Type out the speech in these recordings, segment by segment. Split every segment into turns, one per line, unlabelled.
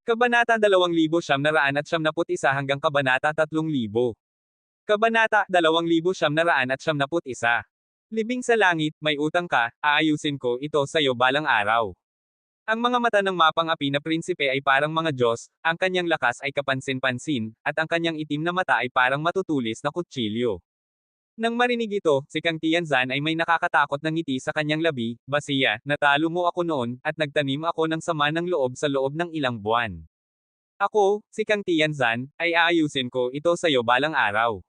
Kabanata 2991 hanggang Kabanata 3000. Kabanata 2991. Libing sa langit, may utang ka, aayusin ko ito sa'yo balang araw. Ang mga mata ng mapang-api na prinsipe ay parang mga Diyos, ang kanyang lakas ay kapansin-pansin, at ang kanyang itim na mata ay parang matutulis na kutsilyo. Nang marinig ito, si Kang Tianzan ay may nakakatakot na ngiti sa kanyang labi, Basiya, natalo mo ako noon, at nagtanim ako ng sama ng loob sa loob ng ilang buwan. Ako, si Kang Tianzan, ay aayusin ko ito sa'yo balang araw.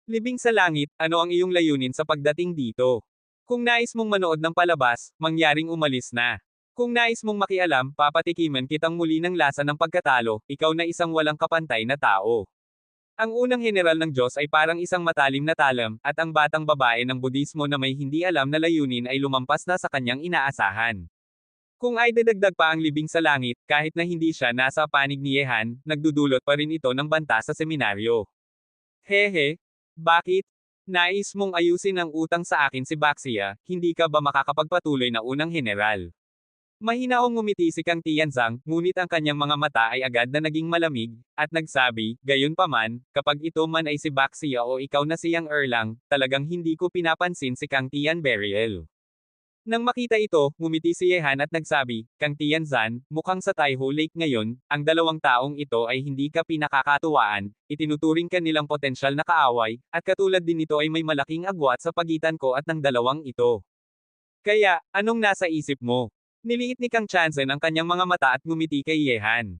Libing sa langit, ano ang iyong layunin sa pagdating dito? Kung nais mong manood ng palabas, mangyaring umalis na. Kung nais mong makialam, papatikiman kitang muli ng lasa ng pagkatalo, ikaw na isang walang kapantay na tao. Ang unang general ng Diyos ay parang isang matalim na talam, at ang batang babae ng Budismo na may hindi alam na layunin ay lumampas na sa kanyang inaasahan. Kung ay dadagdag pa ang libing sa langit, kahit na hindi siya nasa panig ni Yehan, nagdudulot pa rin ito ng banta sa seminaryo. Hehe, bakit? Nais mong ayusin ang utang sa akin si Baxia, hindi ka ba makakapagpatuloy na unang general? Mahinaong ngumiti si Kang Tianzang, ngunit ang kanyang mga mata ay agad na naging malamig, at nagsabi, gayunpaman, kapag ito man ay si Baxia o ikaw na siyang Erlang, talagang hindi ko pinapansin si Kang Tian Beriel. Nang makita ito, ngumiti si Yehan at nagsabi, Kang Tianzan, mukhang sa Taiho Lake ngayon, ang dalawang taong ito ay hindi ka pinakakatuwaan, itinuturing ka nilang potensyal na kaaway, at katulad din nito ay may malaking agwat sa pagitan ko at ng dalawang ito. Kaya, anong nasa isip mo? Niliit ni Kang Tianzan ang kanyang mga mata at ngumiti kay Yehan.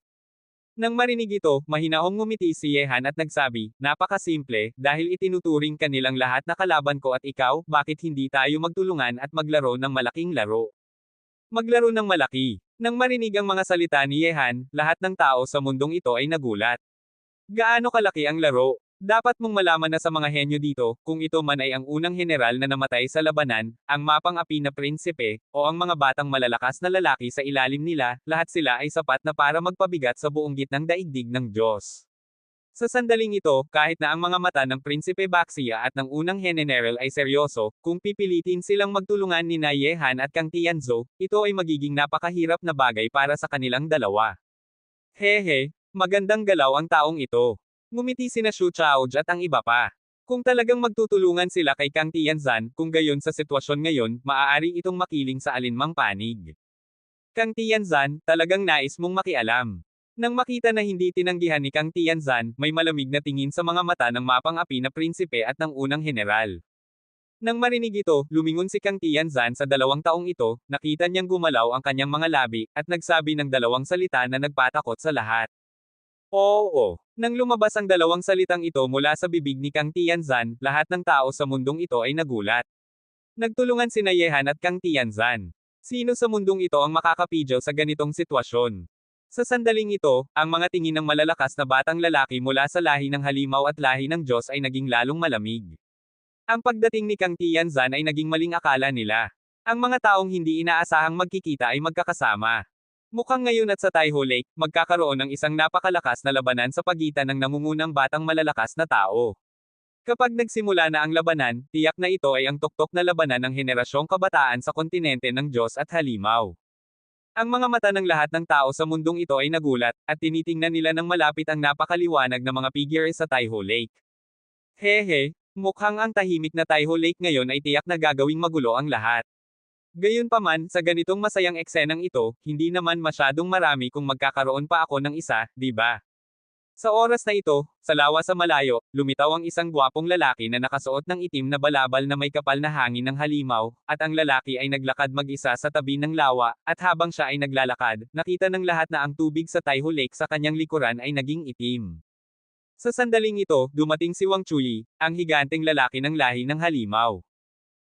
Nang marinig ito, mahinahong ngumiti si Yehan at nagsabi, napakasimple, dahil itinuturing ka nilang lahat na kalaban ko at ikaw, bakit hindi tayo magtulungan at maglaro ng malaking laro? Maglaro ng malaki. Nang marinig ang mga salita ni Yehan, lahat ng tao sa mundong ito ay nagulat. Gaano kalaki ang laro? Dapat mong malaman na sa mga henyo dito, kung ito man ay ang unang general na namatay sa labanan, ang mapang-api na prinsipe, o ang mga batang malalakas na lalaki sa ilalim nila, lahat sila ay sapat na para magpabigat sa buong gitnang daigdig ng Diyos. Sa sandaling ito, kahit na ang mga mata ng Prinsipe Baxia at ng unang general ay seryoso, kung pipilitin silang magtulungan ni Yehan at Kang Tianzhou, ito ay magiging napakahirap na bagay para sa kanilang dalawa. Hehe, magandang galaw ang taong ito. Ngumiti sina Xu Chaoj at ang iba pa. Kung talagang magtutulungan sila kay Kang Tianzan, kung gayon sa sitwasyon ngayon, maaari itong makiling sa alinmang panig. Kang Tianzan, talagang nais mong makialam. Nang makita na hindi tinanggihan ni Kang Tianzan, may malamig na tingin sa mga mata ng mapang-api na prinsipe at ng unang general. Nang marinig ito, lumingon si Kang Tianzan sa dalawang taong ito, nakita niyang gumalaw ang kanyang mga labi, at nagsabi ng dalawang salita na nagpatakot sa lahat. Oo. Nang lumabas ang dalawang salitang ito mula sa bibig ni Kang Tianzan, lahat ng tao sa mundong ito ay nagulat. Nagtulungan sina Yehan at Kang Tianzan. Sino sa mundong ito ang makakapidyo sa ganitong sitwasyon? Sa sandaling ito, ang mga tingin ng malalakas na batang lalaki mula sa lahi ng halimaw at lahi ng Diyos ay naging lalong malamig. Ang pagdating ni Kang Tianzan ay naging maling akala nila. Ang mga taong hindi inaasahang magkikita ay magkakasama. Mukhang ngayon at sa Taiho Lake, magkakaroon ng isang napakalakas na labanan sa pagitan ng nangungunang batang malalakas na tao. Kapag nagsimula na ang labanan, tiyak na ito ay ang tuktok na labanan ng henerasyong kabataan sa kontinente ng Diyos at Halimaw. Ang mga mata ng lahat ng tao sa mundong ito ay nagulat, at tinitingnan nila ng malapit ang napakaliwanag na mga figure sa Taiho Lake. Hehe, mukhang ang tahimik na Taiho Lake ngayon ay tiyak na gagawing magulo ang lahat. Gayunpaman, sa ganitong masayang eksenang ito, hindi naman masyadong marami kung magkakaroon pa ako ng isa, di ba? Sa oras na ito, sa lawa sa malayo, lumitaw ang isang gwapong lalaki na nakasuot ng itim na balabal na may kapal na hangin ng halimaw, at ang lalaki ay naglakad mag-isa sa tabi ng lawa, at habang siya ay naglalakad, nakita ng lahat na ang tubig sa Taiho Lake sa kanyang likuran ay naging itim. Sa sandaling ito, dumating si Wang Chuyi, ang higanteng lalaki ng lahi ng halimaw.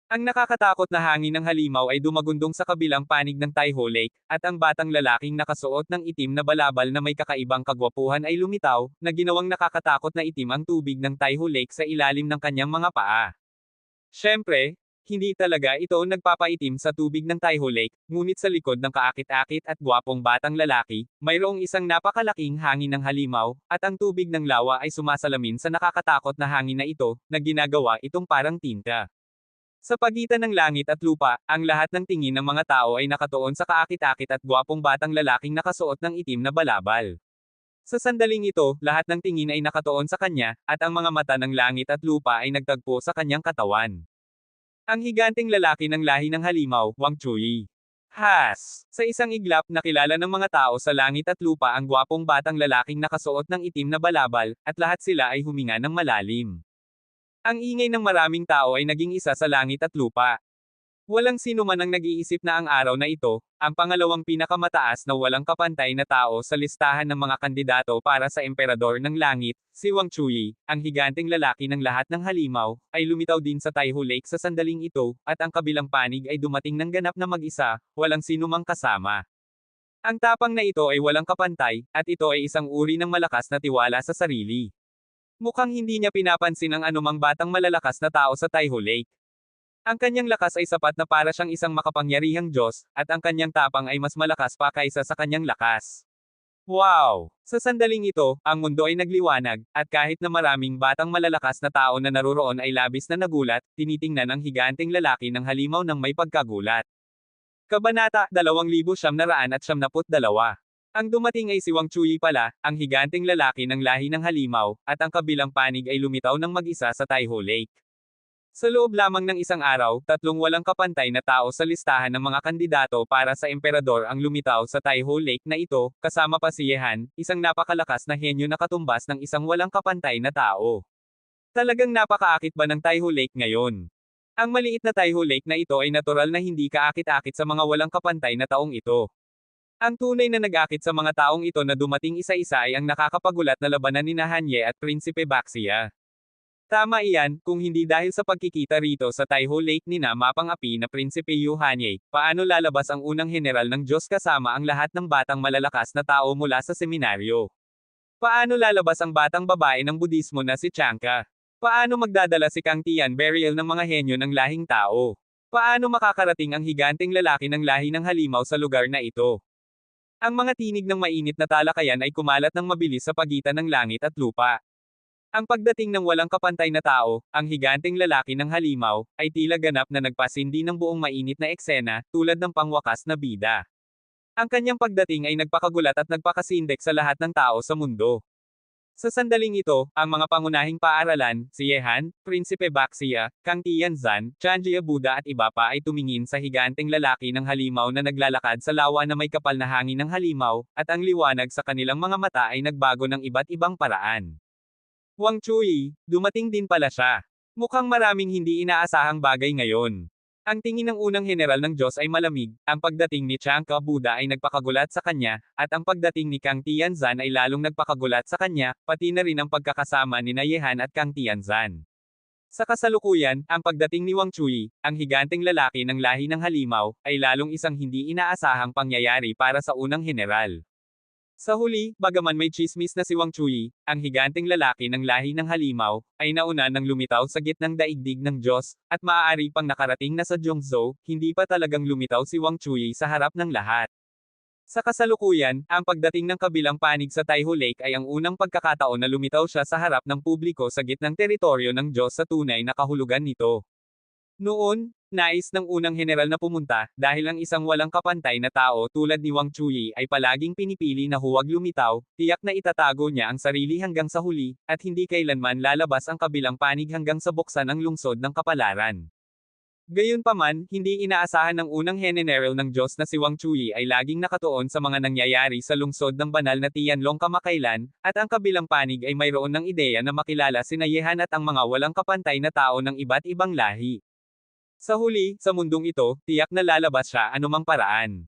Ang nakakatakot na hangin ng halimaw ay dumagundong sa kabilang panig ng Taiho Lake, at ang batang lalaking nakasuot ng itim na balabal na may kakaibang kagwapuhan ay lumitaw, na ginawang nakakatakot na itim ang tubig ng Taiho Lake sa ilalim ng kanyang mga paa. Siyempre, hindi talaga ito nagpapaitim sa tubig ng Taiho Lake, ngunit sa likod ng kaakit-akit at gwapong batang lalaki, mayroong isang napakalaking hangin ng halimaw, at ang tubig ng lawa ay sumasalamin sa nakakatakot na hangin na ito, na ginagawa itong parang tinta. Sa pagitan ng langit at lupa, ang lahat ng tingin ng mga tao ay nakatuon sa kaakit-akit at gwapong batang lalaking nakasuot ng itim na balabal. Sa sandaling ito, lahat ng tingin ay nakatuon sa kanya, at ang mga mata ng langit at lupa ay nagtagpo sa kanyang katawan. Ang higanting lalaki ng lahi ng halimaw, Wang Chuyi. Sa isang iglap, nakilala ng mga tao sa langit at lupa ang gwapong batang lalaking nakasuot ng itim na balabal, at lahat sila ay huminga ng malalim. Ang ingay ng maraming tao ay naging isa sa langit at lupa. Walang sino man ang nag-iisip na ang araw na ito, ang pangalawang pinakamataas na walang kapantay na tao sa listahan ng mga kandidato para sa Emperador ng Langit, si Wang Chuyi, ang higanting lalaki ng lahat ng halimaw, ay lumitaw din sa Taihu Lake sa sandaling ito, at ang kabilang panig ay dumating ng ganap na mag-isa, walang sino mang kasama. Ang tapang na ito ay walang kapantay, at ito ay isang uri ng malakas na tiwala sa sarili. Mukhang hindi niya pinapansin ang anumang batang malalakas na tao sa Taihu Lake. Ang kanyang lakas ay sapat na para siyang isang makapangyarihang Diyos, at ang kanyang tapang ay mas malakas pa kaysa sa kanyang lakas. Wow! Sa sandaling ito, ang mundo ay nagliwanag, at kahit na maraming batang malalakas na tao na naruroon ay labis na nagulat, tinitingnan ang higanting lalaki ng halimaw ng may pagkagulat. Kabanata 2972. Ang dumating ay si Wang Chuyi pala, ang higanting lalaki ng lahi ng halimaw, at ang kabilang panig ay lumitaw ng mag-isa sa Taihu Lake. Sa loob lamang ng isang araw, tatlong walang kapantay na tao sa listahan ng mga kandidato para sa emperador ang lumitaw sa Taihu Lake na ito, kasama pa si Yehan, isang napakalakas na henyo na katumbas ng isang walang kapantay na tao. Talagang napakaakit ba ng Taihu Lake ngayon? Ang maliit na Taihu Lake na ito ay natural na hindi kaakit-akit sa mga walang kapantay na taong ito. Ang tunay na nag-akit sa mga taong ito na dumating isa-isa ay ang nakakapagulat na labanan ni Hanye at Prinsipe Baxia. Tama iyan, kung hindi dahil sa pagkikita rito sa Taihu Lake ni na mapang-api na Prinsipe Yu Hanye, paano lalabas ang unang general ng Diyos kasama ang lahat ng batang malalakas na tao mula sa seminaryo? Paano lalabas ang batang babae ng Budismo na si Chanka? Paano magdadala si Kang Tian burial ng mga henyo ng lahing tao? Paano makakarating ang higanting lalaki ng lahi ng halimaw sa lugar na ito? Ang mga tinig ng mainit na talakayan ay kumalat ng mabilis sa pagitan ng langit at lupa. Ang pagdating ng walang kapantay na tao, ang higanting lalaki ng halimaw, ay tila ganap na nagpasindi ng buong mainit na eksena, tulad ng pangwakas na bida. Ang kanyang pagdating ay nagpakagulat at nagpakasindek sa lahat ng tao sa mundo. Sa sandaling ito, ang mga pangunahing paaralan, si Yehan, Prinsipe Baxia, Kang Tianzan, Chanjia Buddha at iba pa ay tumingin sa higanting lalaki ng halimaw na naglalakad sa lawa na may kapal na hangin ng halimaw, at ang liwanag sa kanilang mga mata ay nagbago ng iba't ibang paraan. Wang Chuyi, dumating din pala siya. Mukhang maraming hindi inaasahang bagay ngayon. Ang tingin ng unang general ng Diyos ay malamig, ang pagdating ni Chanka Buddha ay nagpakagulat sa kanya, at ang pagdating ni Kang Tianzan ay lalong nagpakagulat sa kanya, pati na rin ang pagkakasama ni Yehan at Kang Tianzan. Sa kasalukuyan, ang pagdating ni Wang Chuyi, ang higanting lalaki ng lahi ng halimaw, ay lalong isang hindi inaasahang pangyayari para sa unang general. Sa huli, bagaman may chismis na si Wang Chuyi, ang higanting lalaki ng lahi ng halimaw, ay nauna nang lumitaw sa gitnang daigdig ng Diyos, at maaari pang nakarating na sa Zhongzhou, hindi pa talagang lumitaw si Wang Chuyi sa harap ng lahat. Sa kasalukuyan, ang pagdating ng kabilang panig sa Taihu Lake ay ang unang pagkakataon na lumitaw siya sa harap ng publiko sa gitnang teritoryo ng Diyos sa tunay na kahulugan nito. Noon, nais ng unang general na pumunta, dahil ang isang walang kapantay na tao tulad ni Wang Chuyi ay palaging pinipili na huwag lumitaw, tiyak na itatago niya ang sarili hanggang sa huli, at hindi kailanman lalabas ang kabilang panig hanggang sa buksan ang lungsod ng kapalaran. Gayunpaman, hindi inaasahan ng unang general ng Diyos na si Wang Chuyi ay laging nakatuon sa mga nangyayari sa lungsod ng banal na Tianlong kamakailan, at ang kabilang panig ay mayroon ng ideya na makilala sina Yehan at ang mga walang kapantay na tao ng iba't ibang lahi. Sa huli, sa mundong ito, tiyak na lalabas siya anumang paraan.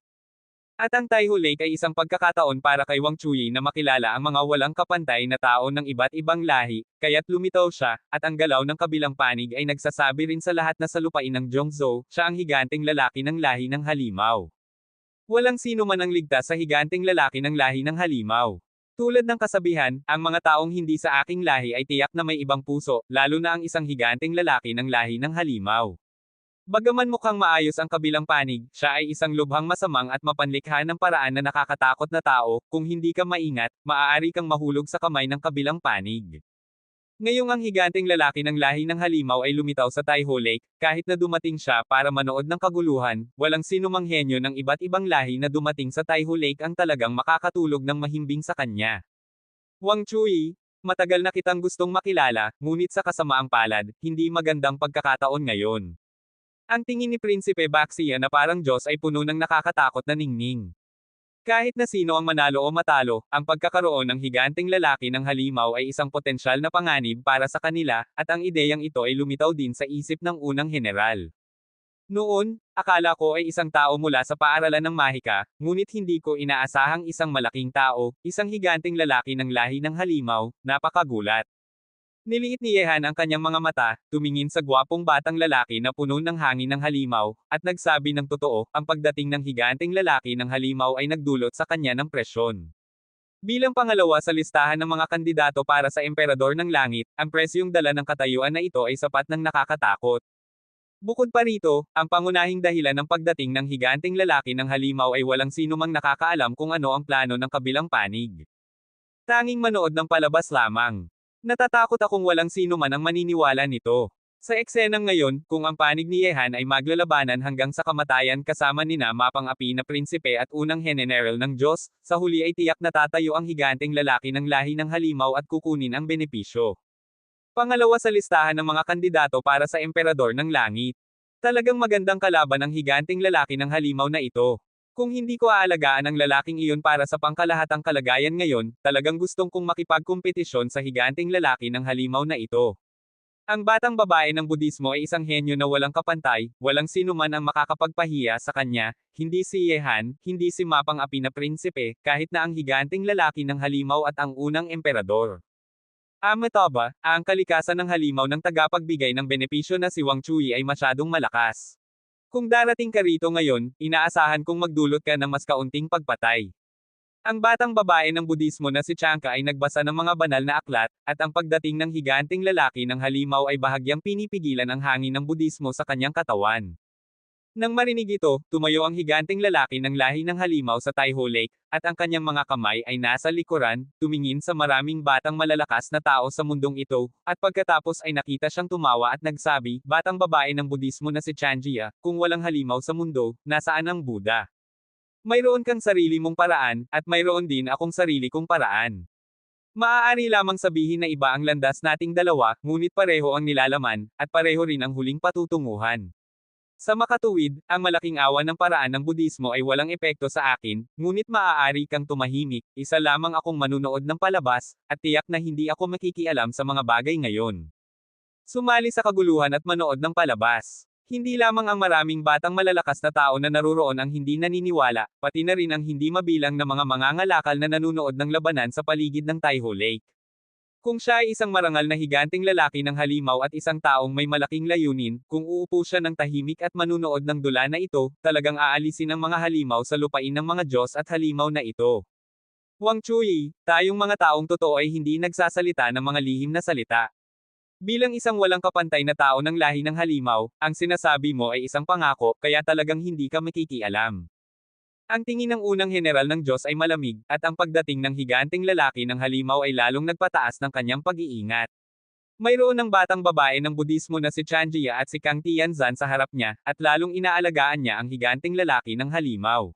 At ang Taihu Lake ay isang pagkakataon para kay Wang Chuyi na makilala ang mga walang kapantay na tao ng iba't ibang lahi, kaya't lumitaw siya, at ang galaw ng kabilang panig ay nagsasabi rin sa lahat na sa lupain ng Zhongzhou, siya ang higanting lalaki ng lahi ng halimaw. Walang sino man ang ligtas sa higanting lalaki ng lahi ng halimaw. Tulad ng kasabihan, ang mga taong hindi sa aking lahi ay tiyak na may ibang puso, lalo na ang isang higanting lalaki ng lahi ng halimaw. Bagaman mukhang maayos ang kabilang panig, siya ay isang lubhang masamang at mapanlikha ng paraan na nakakatakot na tao, kung hindi ka maingat, maaari kang mahulog sa kamay ng kabilang panig. Ngayong ang higanteng lalaki ng lahi ng halimaw ay lumitaw sa Taiho Lake, kahit na dumating siya para manood ng kaguluhan, walang sinumang henyo ng iba't ibang lahi na dumating sa Taiho Lake ang talagang makakatulog ng mahimbing sa kanya. Wang Chui, matagal na kitang gustong makilala, ngunit sa kasamaang palad, hindi magandang pagkakataon ngayon. Ang tingin ni Prinsipe Baxia na parang Diyos ay puno ng nakakatakot na ningning. Kahit na sino ang manalo o matalo, ang pagkakaroon ng higanteng lalaki ng halimaw ay isang potensyal na panganib para sa kanila, at ang ideyang ito ay lumitaw din sa isip ng unang general. Noon, akala ko ay isang tao mula sa paaralan ng Mahika, ngunit hindi ko inaasahang isang malaking tao, isang higanteng lalaki ng lahi ng halimaw, napakagulat. Niliit ni Yehan ang kanyang mga mata, tumingin sa gwapong batang lalaki na puno ng hangin ng halimaw, at nagsabi ng totoo, ang pagdating ng higanteng lalaki ng halimaw ay nagdulot sa kanya ng presyon. Bilang pangalawa sa listahan ng mga kandidato para sa Emperador ng Langit, ang presyong dala ng katayuan na ito ay sapat ng nakakatakot. Bukod pa rito, ang pangunahing dahilan ng pagdating ng higanteng lalaki ng halimaw ay walang sinumang nakakaalam kung ano ang plano ng kabilang panig. Tanging manood ng palabas lamang. Natatakot akong walang sino man ang maniniwala nito. Sa eksenang ngayon, kung ang panig ni Yehan ay maglalabanan hanggang sa kamatayan kasama nina mapang-api na prinsipe at unang general ng Diyos, sa huli ay tiyak na tatayo ang higanteng lalaki ng lahi ng halimaw at kukunin ang benepisyo. Pangalawa sa listahan ng mga kandidato para sa Emperador ng Langit. Talagang magandang kalaban ang higanteng lalaki ng halimaw na ito. Kung hindi ko aalagaan ang lalaking iyon para sa pangkalahatang kalagayan ngayon, talagang gustong kong makipagkompetisyon sa higanteng lalaki ng halimaw na ito. Ang batang babae ng Budismo ay isang henyo na walang kapantay, walang sino man ang makakapagpahiya sa kanya, hindi si Yehan, hindi si mapang-api na prinsipe, kahit na ang higanteng lalaki ng halimaw at ang unang emperador. Amitabha, ang kalikasan ng halimaw ng tagapagbigay ng benepisyo na si Wang Chui ay masyadong malakas. Kung darating ka rito ngayon, inaasahan kong magdulot ka ng mas kaunting pagpatay. Ang batang babae ng Budismo na si Chanka ay nagbasa ng mga banal na aklat, at ang pagdating ng higanteng lalaki ng halimaw ay bahagyang pinipigilan ang hangin ng Budismo sa kanyang katawan. Nang marinig ito, tumayo ang higanteng lalaki ng lahi ng halimaw sa Taiho Lake, at ang kanyang mga kamay ay nasa likuran, tumingin sa maraming batang malalakas na tao sa mundong ito, at pagkatapos ay nakita siyang tumawa at nagsabi, batang babae ng Budismo na si Chanjia, kung walang halimaw sa mundo, nasaan ang Buddha? Mayroon kang sarili mong paraan, at mayroon din akong sarili kong paraan. Maaari lamang sabihin na iba ang landas nating dalawa, ngunit pareho ang nilalaman, at pareho rin ang huling patutunguhan. Sa makatuwid, ang malaking awa ng paraan ng Budismo ay walang epekto sa akin, ngunit maaari kang tumahimik, isa lamang akong manunood ng palabas, at tiyak na hindi ako makikialam sa mga bagay ngayon. Sumali sa kaguluhan at manood ng palabas. Hindi lamang ang maraming batang malalakas na tao na naruroon ang hindi naniniwala, pati na rin ang hindi mabilang na mga mangangalakal na nanunood ng labanan sa paligid ng Taiho Lake. Kung siya ay isang marangal na higanteng lalaki ng halimaw at isang taong may malaking layunin, kung uupo siya ng tahimik at manunood ng dula na ito, talagang aalisin ang mga halimaw sa lupain ng mga Diyos at halimaw na ito. Wang Chui, tayong mga taong totoo ay hindi nagsasalita ng mga lihim na salita. Bilang isang walang kapantay na tao ng lahi ng halimaw, ang sinasabi mo ay isang pangako, kaya talagang hindi ka makikialam. Ang tingin ng unang general ng Diyos ay malamig, at ang pagdating ng higanteng lalaki ng halimaw ay lalong nagpataas ng kanyang pag-iingat. Mayroon ng batang babae ng Budismo na si Chanjia at si Kang Tianzan sa harap niya, at lalong inaalagaan niya ang higanteng lalaki ng halimaw.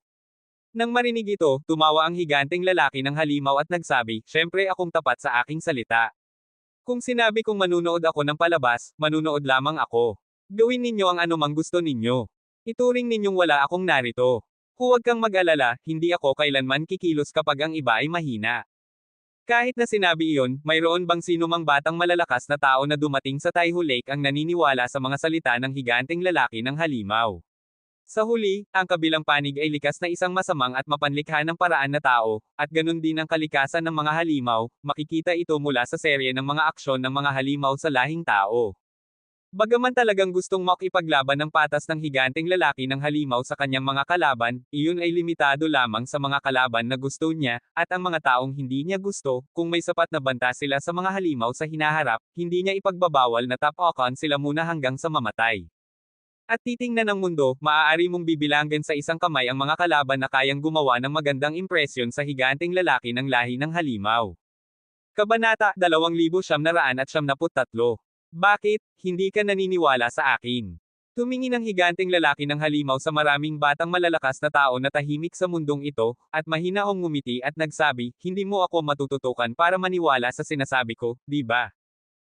Nang marinig ito, tumawa ang higanteng lalaki ng halimaw at nagsabi, "Siyempre akong tapat sa aking salita. Kung sinabi kong manunood ako ng palabas, manunood lamang ako. Gawin ninyo ang anumang gusto ninyo. Ituring ninyong wala akong narito. Huwag kang mag-alala, hindi ako kailanman kikilos kapag ang iba ay mahina." Kahit na sinabi iyon, mayroon bang sino mang batang malalakas na tao na dumating sa Taiho Lake ang naniniwala sa mga salita ng higanteng lalaki ng halimaw. Sa huli, ang kabilang panig ay likas na isang masamang at mapanlikha ng paraan na tao, at ganun din ang kalikasan ng mga halimaw, makikita ito mula sa serye ng mga aksyon ng mga halimaw sa lahing tao. Bagaman talagang gustong makipaglaban ng patas ng higanteng lalaki ng halimaw sa kanyang mga kalaban, iyon ay limitado lamang sa mga kalaban na gusto niya, at ang mga taong hindi niya gusto, kung may sapat na banta sila sa mga halimaw sa hinaharap, hindi niya ipagbabawal na tapakan sila muna hanggang sa mamatay. At titingnan ng mundo, maaari mong bibilangin sa isang kamay ang mga kalaban na kayang gumawa ng magandang impresyon sa higanteng lalaki ng lahi ng halimaw. Kabanata 2973. Bakit, hindi ka naniniwala sa akin? Tumingin ang higanteng lalaki ng halimaw sa maraming batang malalakas na tao na tahimik sa mundong ito, at mahinahong ngumiti at nagsabi, hindi mo ako matututukan para maniwala sa sinasabi ko, di ba?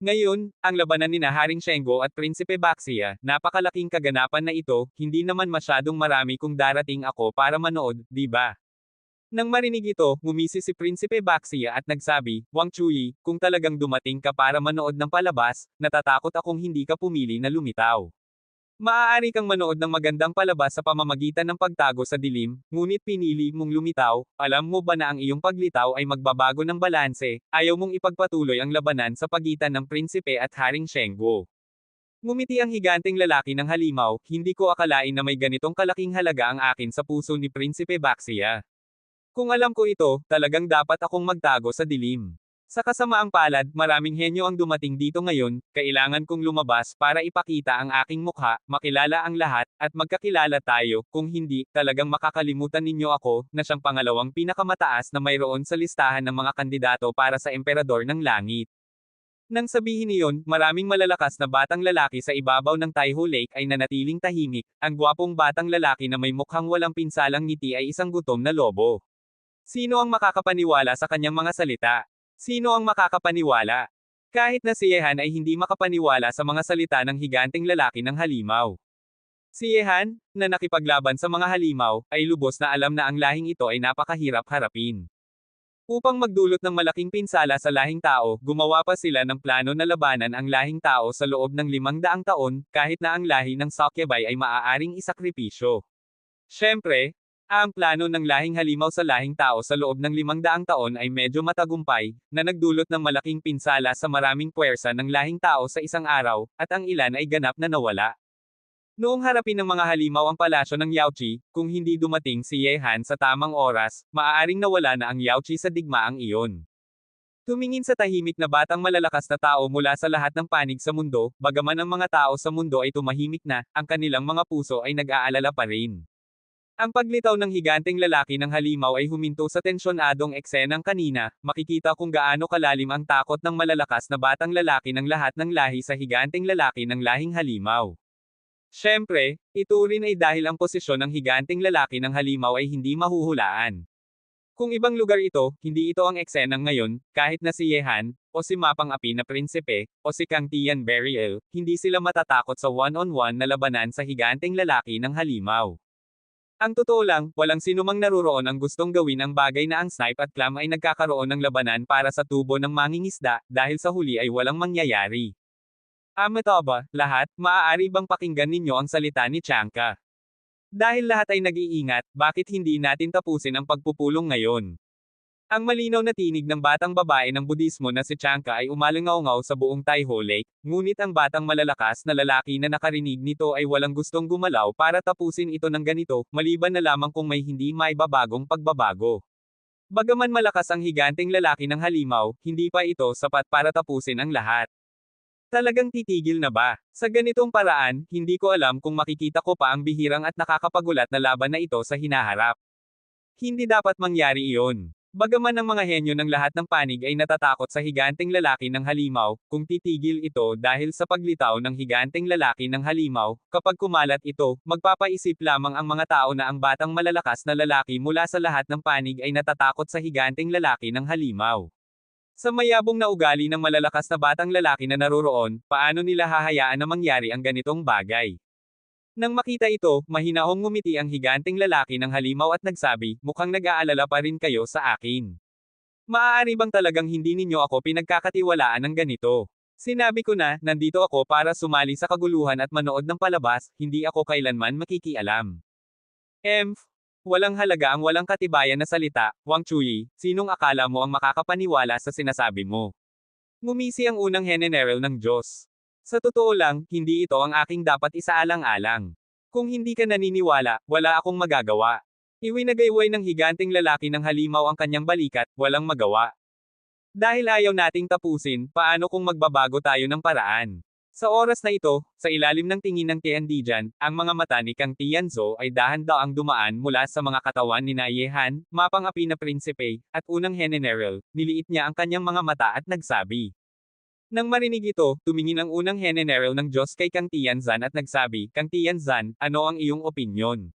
Ngayon, ang labanan ni Haring Shenggo at Prinsipe Baxia, napakalaking kaganapan na ito, hindi naman masyadong marami kung darating ako para manood, di ba? Nang marinig ito, ngumisi si Prinsipe Baxia at nagsabi, Wang Chuyi, kung talagang dumating ka para manood ng palabas, natatakot akong hindi ka pumili na lumitaw. Maaari kang manood ng magandang palabas sa pamamagitan ng pagtago sa dilim, ngunit pinili mong lumitaw, alam mo ba na ang iyong paglitaw ay magbabago ng balanse, ayaw mong ipagpatuloy ang labanan sa pagitan ng prinsipe at Haring Shenggo. Ngumiti ang higanteng lalaki ng halimaw, hindi ko akalain na may ganitong kalaking halaga ang akin sa puso ni Prinsipe Baxia. Kung alam ko ito, talagang dapat akong magtago sa dilim. Sa kasamaang palad, maraming henyo ang dumating dito ngayon, kailangan kong lumabas para ipakita ang aking mukha, makilala ang lahat, at magkakilala tayo, kung hindi, talagang makakalimutan ninyo ako, na siyang pangalawang pinakamataas na mayroon sa listahan ng mga kandidato para sa Emperador ng Langit. Nang sabihin niyon, maraming malalakas na batang lalaki sa ibabaw ng Taiho Lake ay nanatiling tahimik, ang gwapong batang lalaki na may mukhang walang pinsalang ngiti ay isang gutom na lobo. Sino ang makakapaniwala sa kanyang mga salita? Sino ang makakapaniwala? Kahit na si Yehan ay hindi makapaniwala sa mga salita ng higanteng lalaki ng halimaw. Si Yehan, na nakipaglaban sa mga halimaw, ay lubos na alam na ang lahing ito ay napakahirap harapin. Upang magdulot ng malaking pinsala sa lahing tao, gumawa pa sila ng plano na labanan ang lahing tao sa loob ng 500 taon, kahit na ang lahi ng Sakyabay ay maaaring isakripisyo. Siyempre, ang plano ng lahing halimaw sa lahing tao sa loob ng 500 taon ay medyo matagumpay, na nagdulot ng malaking pinsala sa maraming puwersa ng lahing tao sa isang araw, at ang ilan ay ganap na nawala. Noong harapin ng mga halimaw ang palasyo ng Yaoqi, kung hindi dumating si Yehan sa tamang oras, maaaring nawala na ang Yaoqi sa digmaang iyon. Tumingin sa tahimik na batang malalakas na tao mula sa lahat ng panig sa mundo, bagaman ang mga tao sa mundo ay tumahimik na, ang kanilang mga puso ay nag-aalala pa rin. Ang paglitaw ng higanteng lalaki ng halimaw ay huminto sa tensyonadong eksenang kanina, makikita kung gaano kalalim ang takot ng malalakas na batang lalaki ng lahat ng lahi sa higanteng lalaki ng lahing halimaw. Siyempre, ito rin ay dahil ang posisyon ng higanteng lalaki ng halimaw ay hindi mahuhulaan. Kung ibang lugar ito, hindi ito ang eksenang ngayon, kahit na si Yehan, o si Mapang-api na prinsipe, o si Kang Tian Beriel, hindi sila matatakot sa one-on-one na labanan sa higanteng lalaki ng halimaw. Ang totoo lang, walang sinumang naruroon ang gustong gawin ang bagay na ang Snipe at Clam ay nagkakaroon ng labanan para sa tubo ng mangingisda, dahil sa huli ay walang mangyayari. Ito ba, lahat, maaari bang pakinggan ninyo ang salita ni Chanka? Dahil lahat ay nag-iingat, bakit hindi natin tapusin ang pagpupulong ngayon? Ang malinaw na tinig ng batang babae ng Budismo na si Chanka ay umalangaw-ngaw sa buong Taiho Lake, ngunit ang batang malalakas na lalaki na nakarinig nito ay walang gustong gumalaw para tapusin ito ng ganito, maliban na lamang kung may hindi maibabagong pagbabago. Bagaman malakas ang higanteng lalaki ng halimaw, hindi pa ito sapat para tapusin ang lahat. Talagang titigil na ba? Sa ganitong paraan, hindi ko alam kung makikita ko pa ang bihirang at nakakapagulat na laban na ito sa hinaharap. Hindi dapat mangyari iyon. Bagaman ang mga henyo ng lahat ng panig ay natatakot sa higanteng lalaki ng halimaw, kung titigil ito dahil sa paglitaw ng higanteng lalaki ng halimaw, kapag kumalat ito, magpapaisip lamang ang mga tao na ang batang malalakas na lalaki mula sa lahat ng panig ay natatakot sa higanteng lalaki ng halimaw. Sa mayabong na ugali ng malalakas na batang lalaki na naroroon, paano nila hahayaan na mangyari ang ganitong bagay? Nang makita ito, mahinahong ngumiti ang higanteng lalaki ng halimaw at nagsabi, mukhang nag-aalala pa rin kayo sa akin. Maaari bang talagang hindi ninyo ako pinagkakatiwalaan ng ganito? Sinabi ko na, nandito ako para sumali sa kaguluhan at manood ng palabas, hindi ako kailanman makikialam. Walang halaga ang walang katibayan na salita, Wang Chuyi, sinong akala mo ang makakapaniwala sa sinasabi mo? Ngumisi ang unang heneneral ng Diyos. Sa totoo lang, hindi ito ang aking dapat isaalang-alang. Kung hindi ka naniniwala, wala akong magagawa. Iwinagayway ng higanteng lalaki ng halimaw ang kanyang balikat, walang magawa. Dahil ayaw nating tapusin, paano kung magbabago tayo ng paraan? Sa oras na ito, sa ilalim ng tingin ng Tiandijan, ang mga mata ni Kang Tianzhou ay dahan-daang dumaan mula sa mga katawan ni Yehan, mapang api na prinsipe, at unang general. Niliit niya ang kanyang mga mata at nagsabi. Nang marinig ito, tumingin ang unang general ng Diyos kay Kang Tianzan at nagsabi, Kang Tianzan, ano ang iyong opinyon?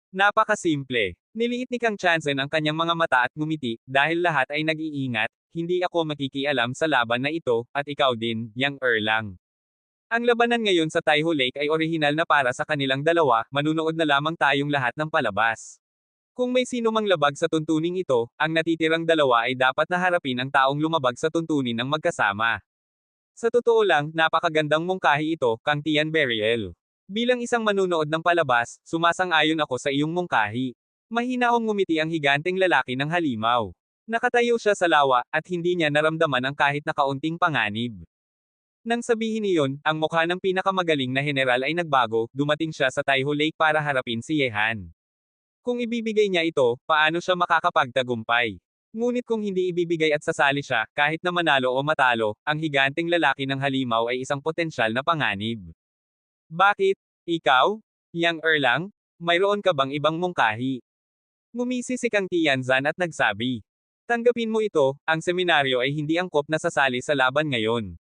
Napakasimple. Niliit ni Kang Tianzan ang kanyang mga mata at ngumiti, dahil lahat ay nag-iingat, hindi ako makikialam sa laban na ito, at ikaw din, Yang Erlang. Ang labanan ngayon sa Taiho Lake ay orihinal na para sa kanilang dalawa, manunood na lamang tayong lahat ng palabas. Kung may sino mang labag sa tuntuning ito, ang natitirang dalawa ay dapat na harapin ang taong lumabag sa tuntunin ng magkasama. Sa totoo lang, napakagandang mungkahi ito, Kang Tian Beriel. Bilang isang manunood ng palabas, sumasang-ayon ako sa iyong mungkahi. Mahinahong ngumiti ang higanteng lalaki ng halimaw. Nakatayo siya sa lawa, at hindi niya naramdaman ang kahit na kaunting panganib. Nang sabihin niyon, ang mukha ng pinakamagaling na general ay nagbago, dumating siya sa Taiho Lake para harapin si Yehan. Kung ibibigay niya ito, paano siya makakapagtagumpay? Ngunit kung hindi ibibigay at sasali siya, kahit na manalo o matalo, ang higanteng lalaki ng halimaw ay isang potensyal na panganib. Bakit? Ikaw? Yang Erlang? Mayroon ka bang ibang mungkahi? Ngumisi si Kang Tianzan at nagsabi. Tanggapin mo ito, ang seminaryo ay hindi angkop na sasali sa laban ngayon.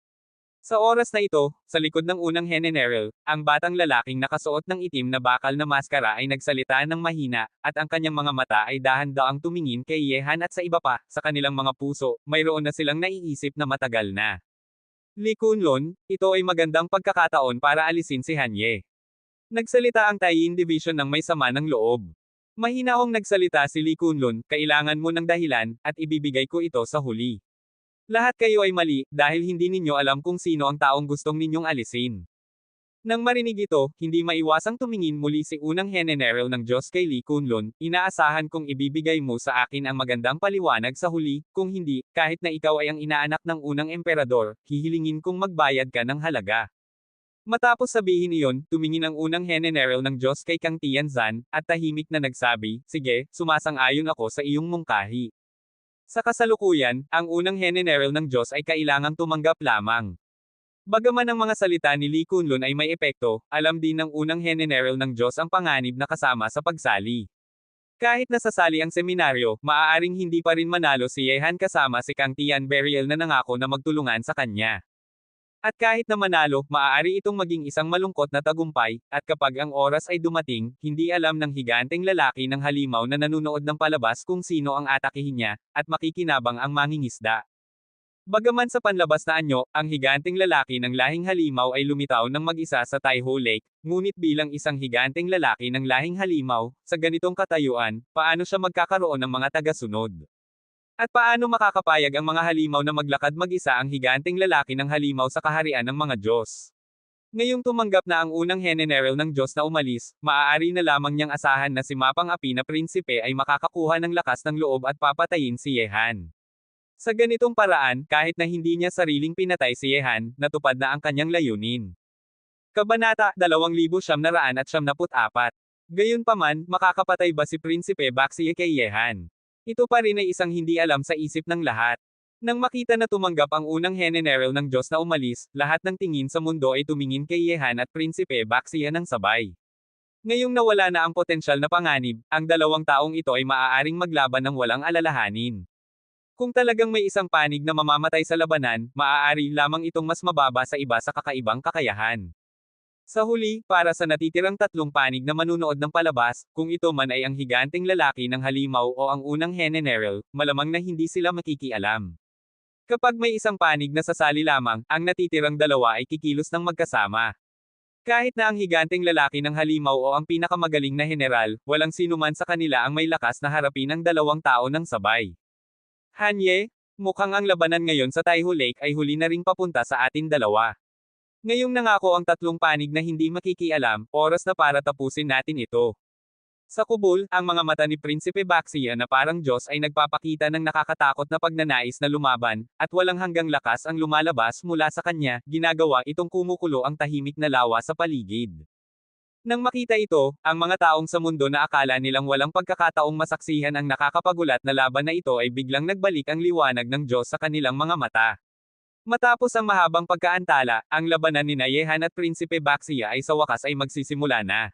Sa oras na ito, sa likod ng unang general, ang batang lalaking nakasuot ng itim na bakal na maskara ay nagsalita ng mahina, at ang kanyang mga mata ay dahan-daang tumingin kay Yehan at sa iba pa, sa kanilang mga puso, mayroon na silang naiisip na matagal na. Li Kunlun, ito ay magandang pagkakataon para alisin si Hanye. Nagsalita ang Taiyin Division ng may sama ng loob. Mahinahong nagsalita si Li Kunlun, kailangan mo ng dahilan, at ibibigay ko ito sa huli. Lahat kayo ay mali, dahil hindi ninyo alam kung sino ang taong gustong ninyong alisin. Nang marinig ito, hindi maiwasang tumingin muli si unang general ng Diyos kay Li Kunlun, inaasahan kong ibibigay mo sa akin ang magandang paliwanag sa huli, kung hindi, kahit na ikaw ay ang inaanak ng unang emperador, hihilingin kong magbayad ka ng halaga. Matapos sabihin iyon, tumingin ang unang general ng Diyos kay Kang Tianzan, at tahimik na nagsabi, sige, sumasang-ayon ako sa iyong mungkahi. Sa kasalukuyan, ang unang general ng Diyos ay kailangang tumanggap lamang. Bagaman ang mga salita ni Li Kunlun ay may epekto, alam din ng unang general ng Diyos ang panganib na kasama sa pagsali. Kahit nasasali ang seminaryo, maaaring hindi pa rin manalo si Yehan kasama si Kang Tian Beriel na nangako na magtulungan sa kanya. At kahit na manalo, maaari itong maging isang malungkot na tagumpay, at kapag ang oras ay dumating, hindi alam ng higanteng lalaki ng halimaw na nanunood ng palabas kung sino ang atakihin niya, at makikinabang ang mangingisda. Bagaman sa panlabas na anyo, ang higanteng lalaki ng lahing halimaw ay lumitaw ng mag-isa sa Taiho Lake, ngunit bilang isang higanteng lalaki ng lahing halimaw, sa ganitong katayuan, paano siya magkakaroon ng mga tagasunod? At paano makakapayag ang mga halimaw na maglakad mag-isa ang higanteng lalaki ng halimaw sa kaharian ng mga Diyos? Ngayong tumanggap na ang unang general ng Diyos na umalis, maaari na lamang niyang asahan na si mapang api na prinsipe ay makakakuha ng lakas ng loob at papatayin si Yehan. Sa ganitong paraan, kahit na hindi niya sariling pinatay si Yehan, natupad na ang kanyang layunin. Kabanata 2974. Gayunpaman, makakapatay ba si Prinsipe Baxie kay Yehan? Ito pa rin ay isang hindi alam sa isip ng lahat. Nang makita na tumanggap ang unang general ng Diyos na umalis, lahat ng tingin sa mundo ay tumingin kay Yehan at Prinsipe Baxie ng sabay. Ngayong nawala na ang potensyal na panganib, ang dalawang taong ito ay maaaring maglaban ng walang alalahanin. Kung talagang may isang panig na mamamatay sa labanan, maaari lamang itong mas mababa sa iba sa kakaibang kakayahan. Sa huli, para sa natitirang tatlong panig na manunood ng palabas, kung ito man ay ang higanteng lalaki ng halimaw o ang unang general, malamang na hindi sila makikialam. Kapag may isang panig na sasali lamang, ang natitirang dalawa ay kikilos ng magkasama. Kahit na ang higanteng lalaki ng halimaw o ang pinakamagaling na general, walang sinuman sa kanila ang may lakas na harapin ang dalawang tao ng sabay. Hanye, mukhang ang labanan ngayon sa Taiho Lake ay huli na ring papunta sa atin dalawa. Ngayong nangako ang tatlong panig na hindi makikialam, oras na para tapusin natin ito. Sa kubol, ang mga mata ni Prinsipe Baxie na parang Diyos ay nagpapakita ng nakakatakot na pagnanais na lumaban, at walang hanggang lakas ang lumalabas mula sa kanya, ginagawa itong kumukulo ang tahimik na lawa sa paligid. Nang makita ito, ang mga taong sa mundo na akala nilang walang pagkakataong masaksihan ang nakakapagulat na laban na ito ay biglang nagbalik ang liwanag ng Diyos sa kanilang mga mata. Matapos ang mahabang pagkaantala, ang labanan ni Yehan at Prinsipe Baxia ay sa wakas ay magsisimula na.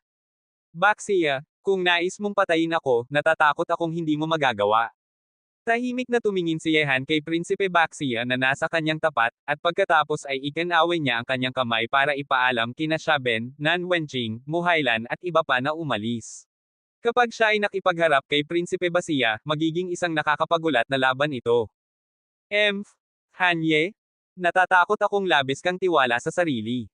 Baxia, kung nais mong patayin ako, natatakot akong hindi mo magagawa. Tahimik na tumingin si Yehan kay Prinsipe Baxia na nasa kanyang tapat, at pagkatapos ay ikinaway niya ang kanyang kamay para ipaalam kina Shaben, Nan Wenqing, Muhailan at iba pa na umalis. Kapag siya ay nakipagharap kay Prinsipe Baxia, magiging isang nakakapagulat na laban ito. Hanye? Natatakot akong labis kang tiwala sa sarili.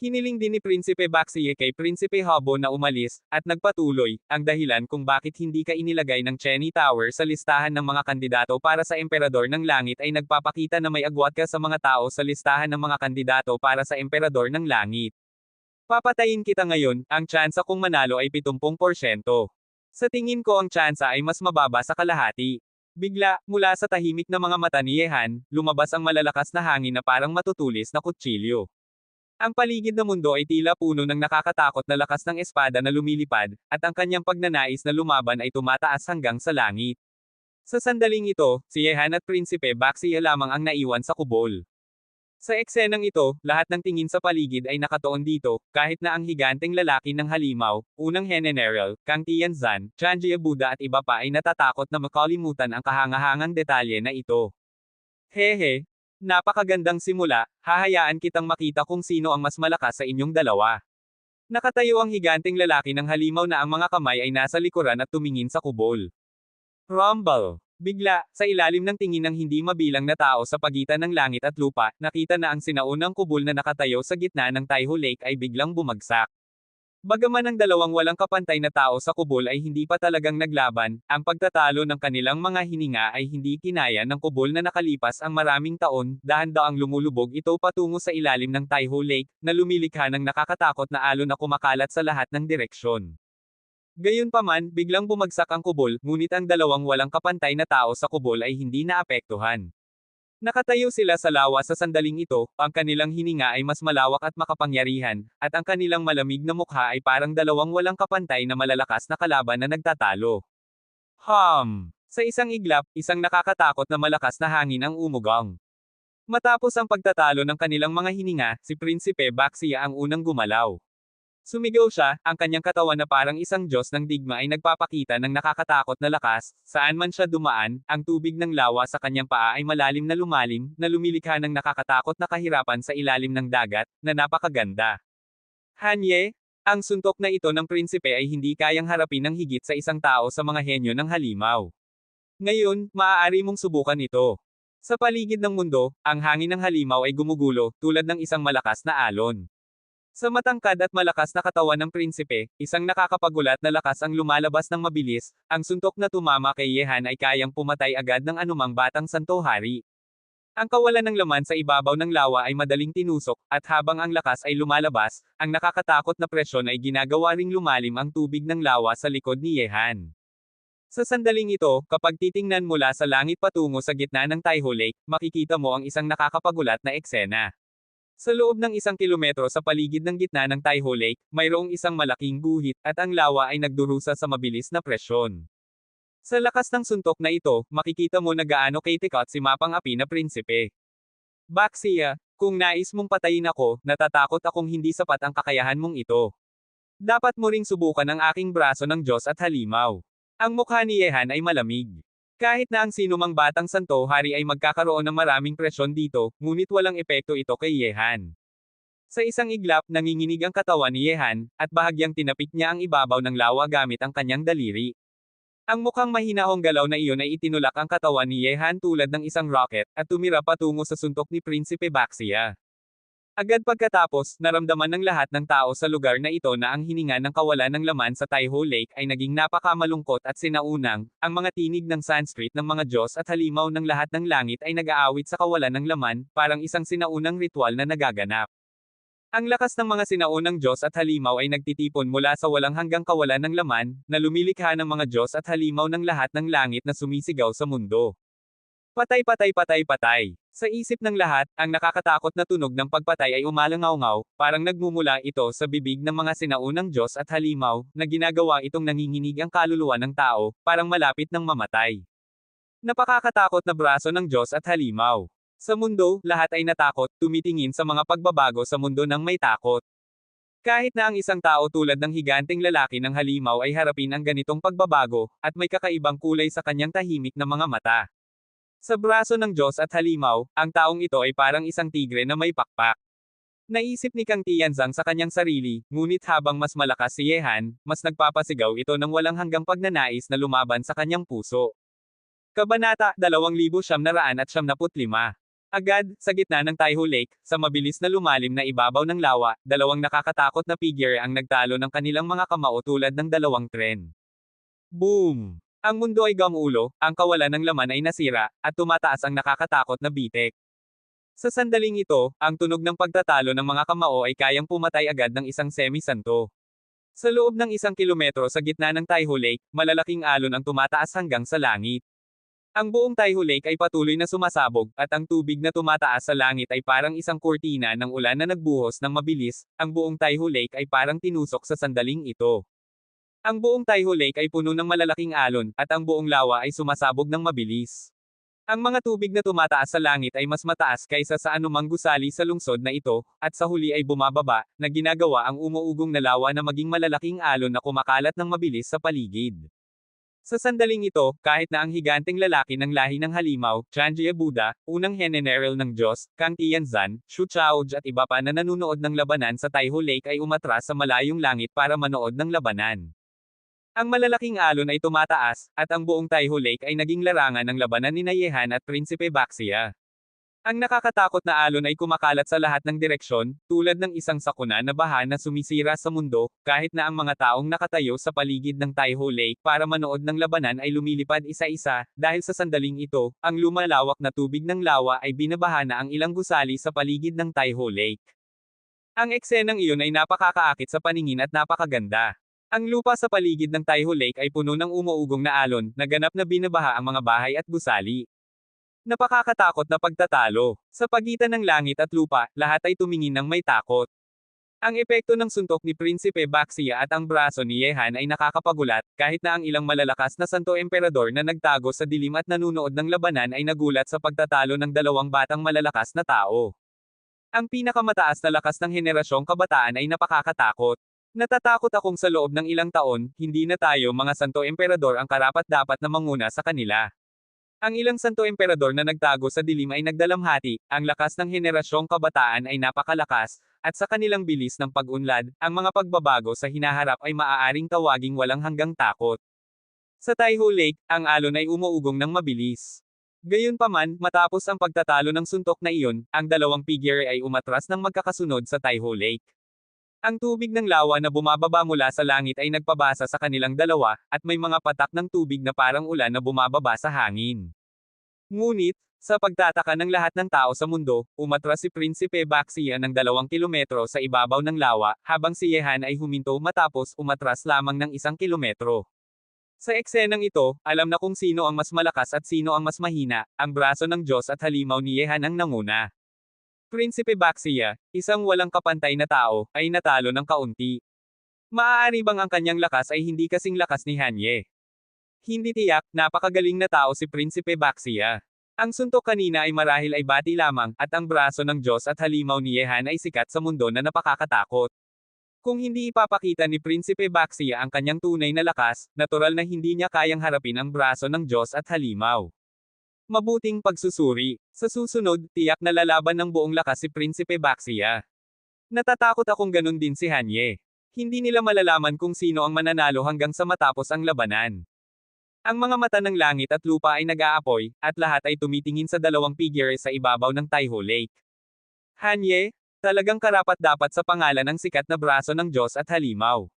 Hiniling din ni Prinsipe Baxie kay Prinsipe Habo na umalis, at nagpatuloy, ang dahilan kung bakit hindi ka inilagay ng Cheney Tower sa listahan ng mga kandidato para sa Emperador ng Langit ay nagpapakita na may agwat ka sa mga tao sa listahan ng mga kandidato para sa Emperador ng Langit. Papatayin kita ngayon, ang tsansa kung manalo ay 70%. Sa tingin ko ang tsansa ay mas mababa sa kalahati. Bigla, mula sa tahimik na mga mata ni Yehan, lumabas ang malalakas na hangin na parang matutulis na kutsilyo. Ang paligid na mundo ay tila puno ng nakakatakot na lakas ng espada na lumilipad, at ang kanyang pagnanais na lumaban ay tumataas hanggang sa langit. Sa sandaling ito, si Yehan at Prinsipe Baxia lamang ang naiwan sa kubol. Sa eksenang ito, lahat ng tingin sa paligid ay nakatuon dito, kahit na ang higanteng lalaki ng halimaw, unang General, Kang Tianzan, Chanji Buddha at iba pa ay natatakot na makalimutan ang kahangahangang detalye na ito. Hehe, napakagandang simula, hahayaan kitang makita kung sino ang mas malakas sa inyong dalawa. Nakatayo ang higanteng lalaki ng halimaw na ang mga kamay ay nasa likuran at tumingin sa kubol. Rumble! Bigla, sa ilalim ng tingin ng hindi mabilang na tao sa pagitan ng langit at lupa, nakita na ang sinaunang kubol na nakatayo sa gitna ng Taiho Lake ay biglang bumagsak. Bagaman ang dalawang walang kapantay na tao sa kubol ay hindi pa talagang naglaban, ang pagtatalo ng kanilang mga hininga ay hindi kinaya ng kubol na nakalipas ang maraming taon, dahan-daang lumulubog ito patungo sa ilalim ng Taiho Lake, na lumilikha ng nakakatakot na alon na kumakalat sa lahat ng direksyon. Gayunpaman, biglang bumagsak ang kubol, ngunit ang dalawang walang kapantay na tao sa kubol ay hindi naapektuhan. Nakatayo sila sa lawa sa sandaling ito, ang kanilang hininga ay mas malawak at makapangyarihan, at ang kanilang malamig na mukha ay parang dalawang walang kapantay na malalakas na kalaban na nagtatalo. Sa isang iglap, isang nakakatakot na malakas na hangin ang umugang. Matapos ang pagtatalo ng kanilang mga hininga, si Prinsipe Baxia ang unang gumalaw. Sumigaw siya, ang kanyang katawan na parang isang Diyos ng digma ay nagpapakita ng nakakatakot na lakas, saan man siya dumaan, ang tubig ng lawa sa kanyang paa ay malalim na lumalim, na lumilikha ng nakakatakot na kahirapan sa ilalim ng dagat, na napakaganda. Hanye, ang suntok na ito ng prinsipe ay hindi kayang harapin ng higit sa isang tao sa mga henyo ng halimaw. Ngayon, maaari mong subukan ito. Sa paligid ng mundo, ang hangin ng halimaw ay gumugulo, tulad ng isang malakas na alon. Sa matangkad at malakas na katawan ng prinsipe, isang nakakapagulat na lakas ang lumalabas ng mabilis, ang suntok na tumama kay Yehan ay kayang pumatay agad ng anumang batang santohari. Ang kawalan ng laman sa ibabaw ng lawa ay madaling tinusok, at habang ang lakas ay lumalabas, ang nakakatakot na presyon ay ginagawa ring lumalim ang tubig ng lawa sa likod ni Yehan. Sa sandaling ito, kapag titingnan mula sa langit patungo sa gitna ng Taiho Lake, makikita mo ang isang nakakapagulat na eksena. Sa loob ng 1 kilometro sa paligid ng gitna ng Taiho Lake, mayroong isang malaking guhit, at ang lawa ay nagdurusa sa mabilis na presyon. Sa lakas ng suntok na ito, makikita mo na gaano kaitikot si mapang api na prinsipe. Baxia, kung nais mong patayin ako, natatakot akong hindi sapat ang kakayahan mong ito. Dapat mo ring subukan ang aking braso ng Diyos at halimaw. Ang mukha ni Yehan ay malamig. Kahit na ang sinumang batang santohari ay magkakaroon ng maraming presyon dito, ngunit walang epekto ito kay Yehan. Sa isang iglap, nanginginig ang katawan ni Yehan, at bahagyang tinapik niya ang ibabaw ng lawa gamit ang kanyang daliri. Ang mukhang mahinahong galaw na iyon ay itinulak ang katawan ni Yehan tulad ng isang rocket, at tumira patungo sa suntok ni Prinsipe Baxia. Agad pagkatapos, naramdaman ng lahat ng tao sa lugar na ito na ang hininga ng kawalan ng laman sa Taiho Lake ay naging napakamalungkot at sinaunang, ang mga tinig ng Sanskrit ng mga Diyos at halimaw ng lahat ng langit ay nag-aawit sa kawalan ng laman, parang isang sinaunang ritual na nagaganap. Ang lakas ng mga sinaunang Diyos at halimaw ay nagtitipon mula sa walang hanggang kawalan ng laman, na lumilikha ng mga Diyos at halimaw ng lahat ng langit na sumisigaw sa mundo. Patay patay patay patay. Sa isip ng lahat, ang nakakatakot na tunog ng pagpatay ay umalangaw-ngaw, parang nagmumula ito sa bibig ng mga sinaunang Diyos at halimaw, na ginagawa itong nanginginig ang kaluluwa ng tao, parang malapit ng mamatay. Napakakatakot na braso ng Diyos at halimaw. Sa mundo, lahat ay natakot, tumitingin sa mga pagbabago sa mundo ng may takot. Kahit na ang isang tao tulad ng higanteng lalaki ng halimaw ay harapin ang ganitong pagbabago, at may kakaibang kulay sa kanyang tahimik na mga mata. Sa braso ng Diyos at halimaw, ang taong ito ay parang isang tigre na may pakpak. Naisip ni Kang Tianzang sa kanyang sarili, ngunit habang mas malakas si Yehan, mas nagpapasigaw ito ng walang hanggang pagnanais na lumaban sa kanyang puso. Kabanata 2995. Agad, sa gitna ng Taihu Lake, sa mabilis na lumalim na ibabaw ng lawa, dalawang nakakatakot na figure ang nagtalo ng kanilang mga kamao tulad ng dalawang tren. Boom! Ang mundo ay gamulo, ang kawalan ng laman ay nasira, at tumataas ang nakakatakot na bitek. Sa sandaling ito, ang tunog ng pagtatalo ng mga kamao ay kayang pumatay agad ng isang semi-santo. Sa loob ng 1 kilometro sa gitna ng Taihu Lake, malalaking alon ang tumataas hanggang sa langit. Ang buong Taihu Lake ay patuloy na sumasabog, at ang tubig na tumataas sa langit ay parang isang kurtina ng ulan na nagbuhos ng mabilis. Ang buong Taihu Lake ay parang tinusok sa sandaling ito. Ang buong Taihu Lake ay puno ng malalaking alon, at ang buong lawa ay sumasabog ng mabilis. Ang mga tubig na tumataas sa langit ay mas mataas kaysa sa anumang gusali sa lungsod na ito, at sa huli ay bumababa, na ginagawa ang umuugong na lawa na maging malalaking alon na kumakalat ng mabilis sa paligid. Sa sandaling ito, kahit na ang higanteng lalaki ng lahi ng halimaw, Chanjia Buddha, unang general ng Diyos, Kang Tianzan, Xu Chaoj at iba pa na nanunood ng labanan sa Taihu Lake ay umatras sa malayong langit para manood ng labanan. Ang malalaking alon ay tumataas, at ang buong Taihu Lake ay naging larangan ng labanan ni Yehan at Prinsipe Baxia. Ang nakakatakot na alon ay kumakalat sa lahat ng direksyon, tulad ng isang sakuna na baha na sumisira sa mundo, kahit na ang mga taong nakatayo sa paligid ng Taihu Lake para manood ng labanan ay lumilipad isa-isa, dahil sa sandaling ito, ang lumalawak na tubig ng lawa ay binabaha na ang ilang gusali sa paligid ng Taihu Lake. Ang eksenang iyon ay napakakaakit sa paningin at napakaganda. Ang lupa sa paligid ng Taihu Lake ay puno ng umuugong na alon, na ganap na binabaha ang mga bahay at gusali. Napakakatakot na pagtatalo. Sa pagitan ng langit at lupa, lahat ay tumingin ng may takot. Ang epekto ng suntok ni Prinsipe Baxia at ang braso ni Yehan ay nakakapagulat, kahit na ang ilang malalakas na Santo Emperador na nagtago sa dilim at nanunood ng labanan ay nagulat sa pagtatalo ng dalawang batang malalakas na tao. Ang pinakamataas na lakas ng henerasyong kabataan ay napakakatakot. Natatakot akong sa loob ng ilang taon, hindi na tayo mga Santo Emperador ang karapat-dapat na manguna sa kanila. Ang ilang Santo Emperador na nagtago sa dilim ay nagdalamhati, ang lakas ng henerasyong kabataan ay napakalakas, at sa kanilang bilis ng pag-unlad, ang mga pagbabago sa hinaharap ay maaaring tawaging walang hanggang takot. Sa Taihu Lake, ang alon ay umuugong ng mabilis. Gayunpaman, matapos ang pagtatalo ng suntok na iyon, ang dalawang figure ay umatras ng magkakasunod sa Taihu Lake. Ang tubig ng lawa na bumababa mula sa langit ay nagpabasa sa kanilang dalawa, at may mga patak ng tubig na parang ulan na bumababa sa hangin. Ngunit, sa pagtataka ng lahat ng tao sa mundo, umatras si Prinsipe Baxia ng 2 kilometro sa ibabaw ng lawa, habang si Yehan ay huminto matapos umatras lamang ng 1 kilometro. Sa eksenang ito, alam na kung sino ang mas malakas at sino ang mas mahina, ang braso ng Diyos at halimaw ni Yehan ang nanguna. Prinsipe Baxia, isang walang kapantay na tao, ay natalo ng kaunti. Maaari bang ang kanyang lakas ay hindi kasing lakas ni Hanye? Hindi tiyak, napakagaling na tao si Prinsipe Baxia. Ang suntok kanina ay marahil ay bati lamang, at ang braso ng Diyos at halimaw ni Yehan ay sikat sa mundo na napakakatakot. Kung hindi ipapakita ni Prinsipe Baxia ang kanyang tunay na lakas, natural na hindi niya kayang harapin ang braso ng Diyos at halimaw. Mabuting pagsusuri. Sa susunod, tiyak na lalaban ng buong lakas si Prinsipe Baxia. Natatakot akong ganun din si Hanye. Hindi nila malalaman kung sino ang mananalo hanggang sa matapos ang labanan. Ang mga mata ng langit at lupa ay nag-aapoy, at lahat ay tumitingin sa dalawang figure sa ibabaw ng Taihu Lake. Hanye, talagang karapat-dapat sa pangalan ng sikat na braso ng Diyos at halimaw.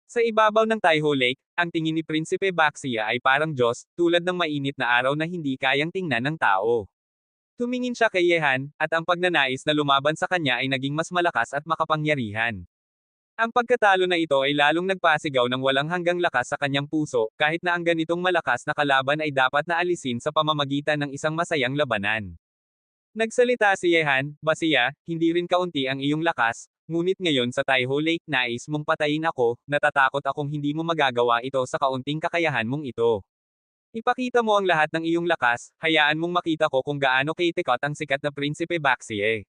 Sa ibabaw ng Taihu Lake, ang tingin ni Prinsipe Baxia ay parang Diyos, tulad ng mainit na araw na hindi kayang tingnan ng tao. Tumingin siya kay Yehan, at ang pagnanais na lumaban sa kanya ay naging mas malakas at makapangyarihan. Ang pagkatalo na ito ay lalong nagpasigaw ng walang hanggang lakas sa kanyang puso, kahit na ang ganitong malakas na kalaban ay dapat na alisin sa pamamagitan ng isang masayang labanan. Nagsalita si Yehan, Baxia, hindi rin kaunti ang iyong lakas, ngunit ngayon sa Taihu Lake nais mong patayin ako, natatakot akong hindi mo magagawa ito sa kaunting kakayahan mong ito. Ipakita mo ang lahat ng iyong lakas, hayaan mong makita ko kung gaano kaitikot ang sikat na Prinsipe Baxie.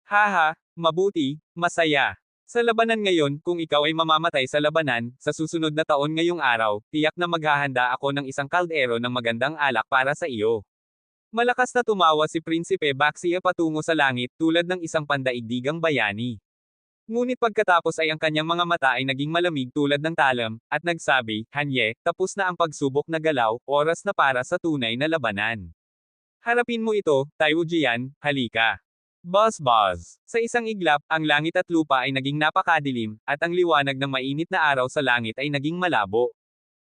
Haha, mabuti, masaya. Sa labanan ngayon, kung ikaw ay mamamatay sa labanan, sa susunod na taon ngayong araw, tiyak na maghahanda ako ng isang kaldero ng magandang alak para sa iyo. Malakas na tumawa si Prinsipe Baxie patungo sa langit tulad ng isang pandaigdigang bayani. Ngunit pagkatapos ay ang kanyang mga mata ay naging malamig tulad ng talam, at nagsabi, Hanye, tapos na ang pagsubok na galaw, oras na para sa tunay na labanan. Harapin mo ito, Taiwu Jian, halika. Buzz. Sa isang iglap, ang langit at lupa ay naging napakadilim, at ang liwanag ng mainit na araw sa langit ay naging malabo.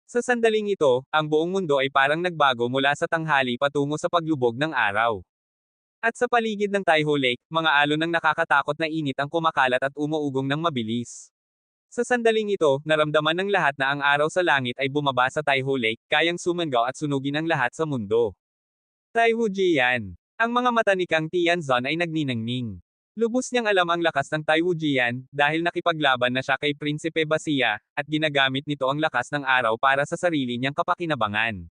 Sa sandaling ito, ang buong mundo ay parang nagbago mula sa tanghali patungo sa paglubog ng araw. At sa paligid ng Taiho Lake, mga alon ng nakakatakot na init ang kumakalat at umuugong ng mabilis. Sa sandaling ito, naramdaman ng lahat na ang araw sa langit ay bumaba sa Taiho Lake, kayang sumangaw at sunugin ang lahat sa mundo. Taihu Jian. Ang mga mata ni Kang Tianzon ay nagniningning. Lubos niyang alam ang lakas ng Taihu Jian, dahil nakipaglaban na siya kay Prinsipe Basia, at ginagamit nito ang lakas ng araw para sa sarili niyang kapakinabangan.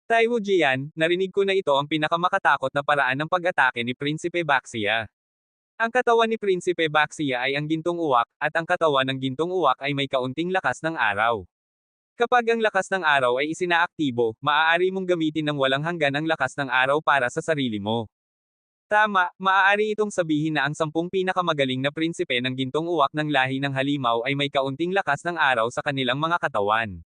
Taiwu Jian, narinig ko na ito ang pinakamakatakot na paraan ng pag-atake ni Prinsipe Baxia. Ang katawan ni Prinsipe Baxia ay ang gintong uwak, at ang katawan ng gintong uwak ay may kaunting lakas ng araw. Kapag ang lakas ng araw ay isinaaktibo, maaari mong gamitin ng walang hanggan ang lakas ng araw para sa sarili mo. Tama, maaari itong sabihin na ang 10 pinakamagaling na prinsipe ng gintong uwak ng lahi ng halimaw ay may kaunting lakas ng araw sa kanilang mga katawan.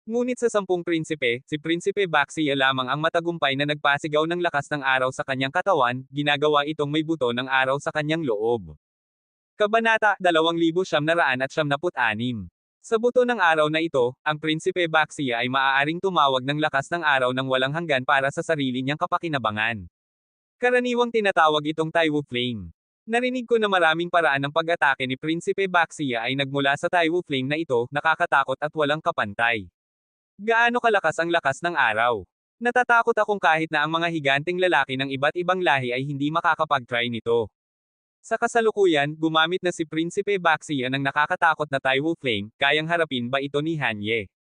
Ngunit sa 10 prinsipe, si Prinsipe Baxia lamang ang matagumpay na nagpasigaw ng lakas ng araw sa kanyang katawan, ginagawa itong may buto ng araw sa kanyang loob. Kabanata 2996. Sa buto ng araw na ito, ang Prinsipe Baxia ay maaaring tumawag ng lakas ng araw ng walang hanggan para sa sarili niyang kapakinabangan. Karaniwang tinatawag itong Taiwu Flame. Narinig ko na maraming paraan ng pag-atake ni Prinsipe Baxia ay nagmula sa Taiwu Flame na ito, nakakatakot at walang kapantay. Gaano kalakas ang lakas ng araw? Natatakot akong kahit na ang mga higanting lalaki ng iba't ibang lahi ay hindi makakapag-try nito. Sa kasalukuyan, gumamit na si Prinsipe Baxia ng nakakatakot na Taiwu Flame, kayang harapin ba ito ni Hanye?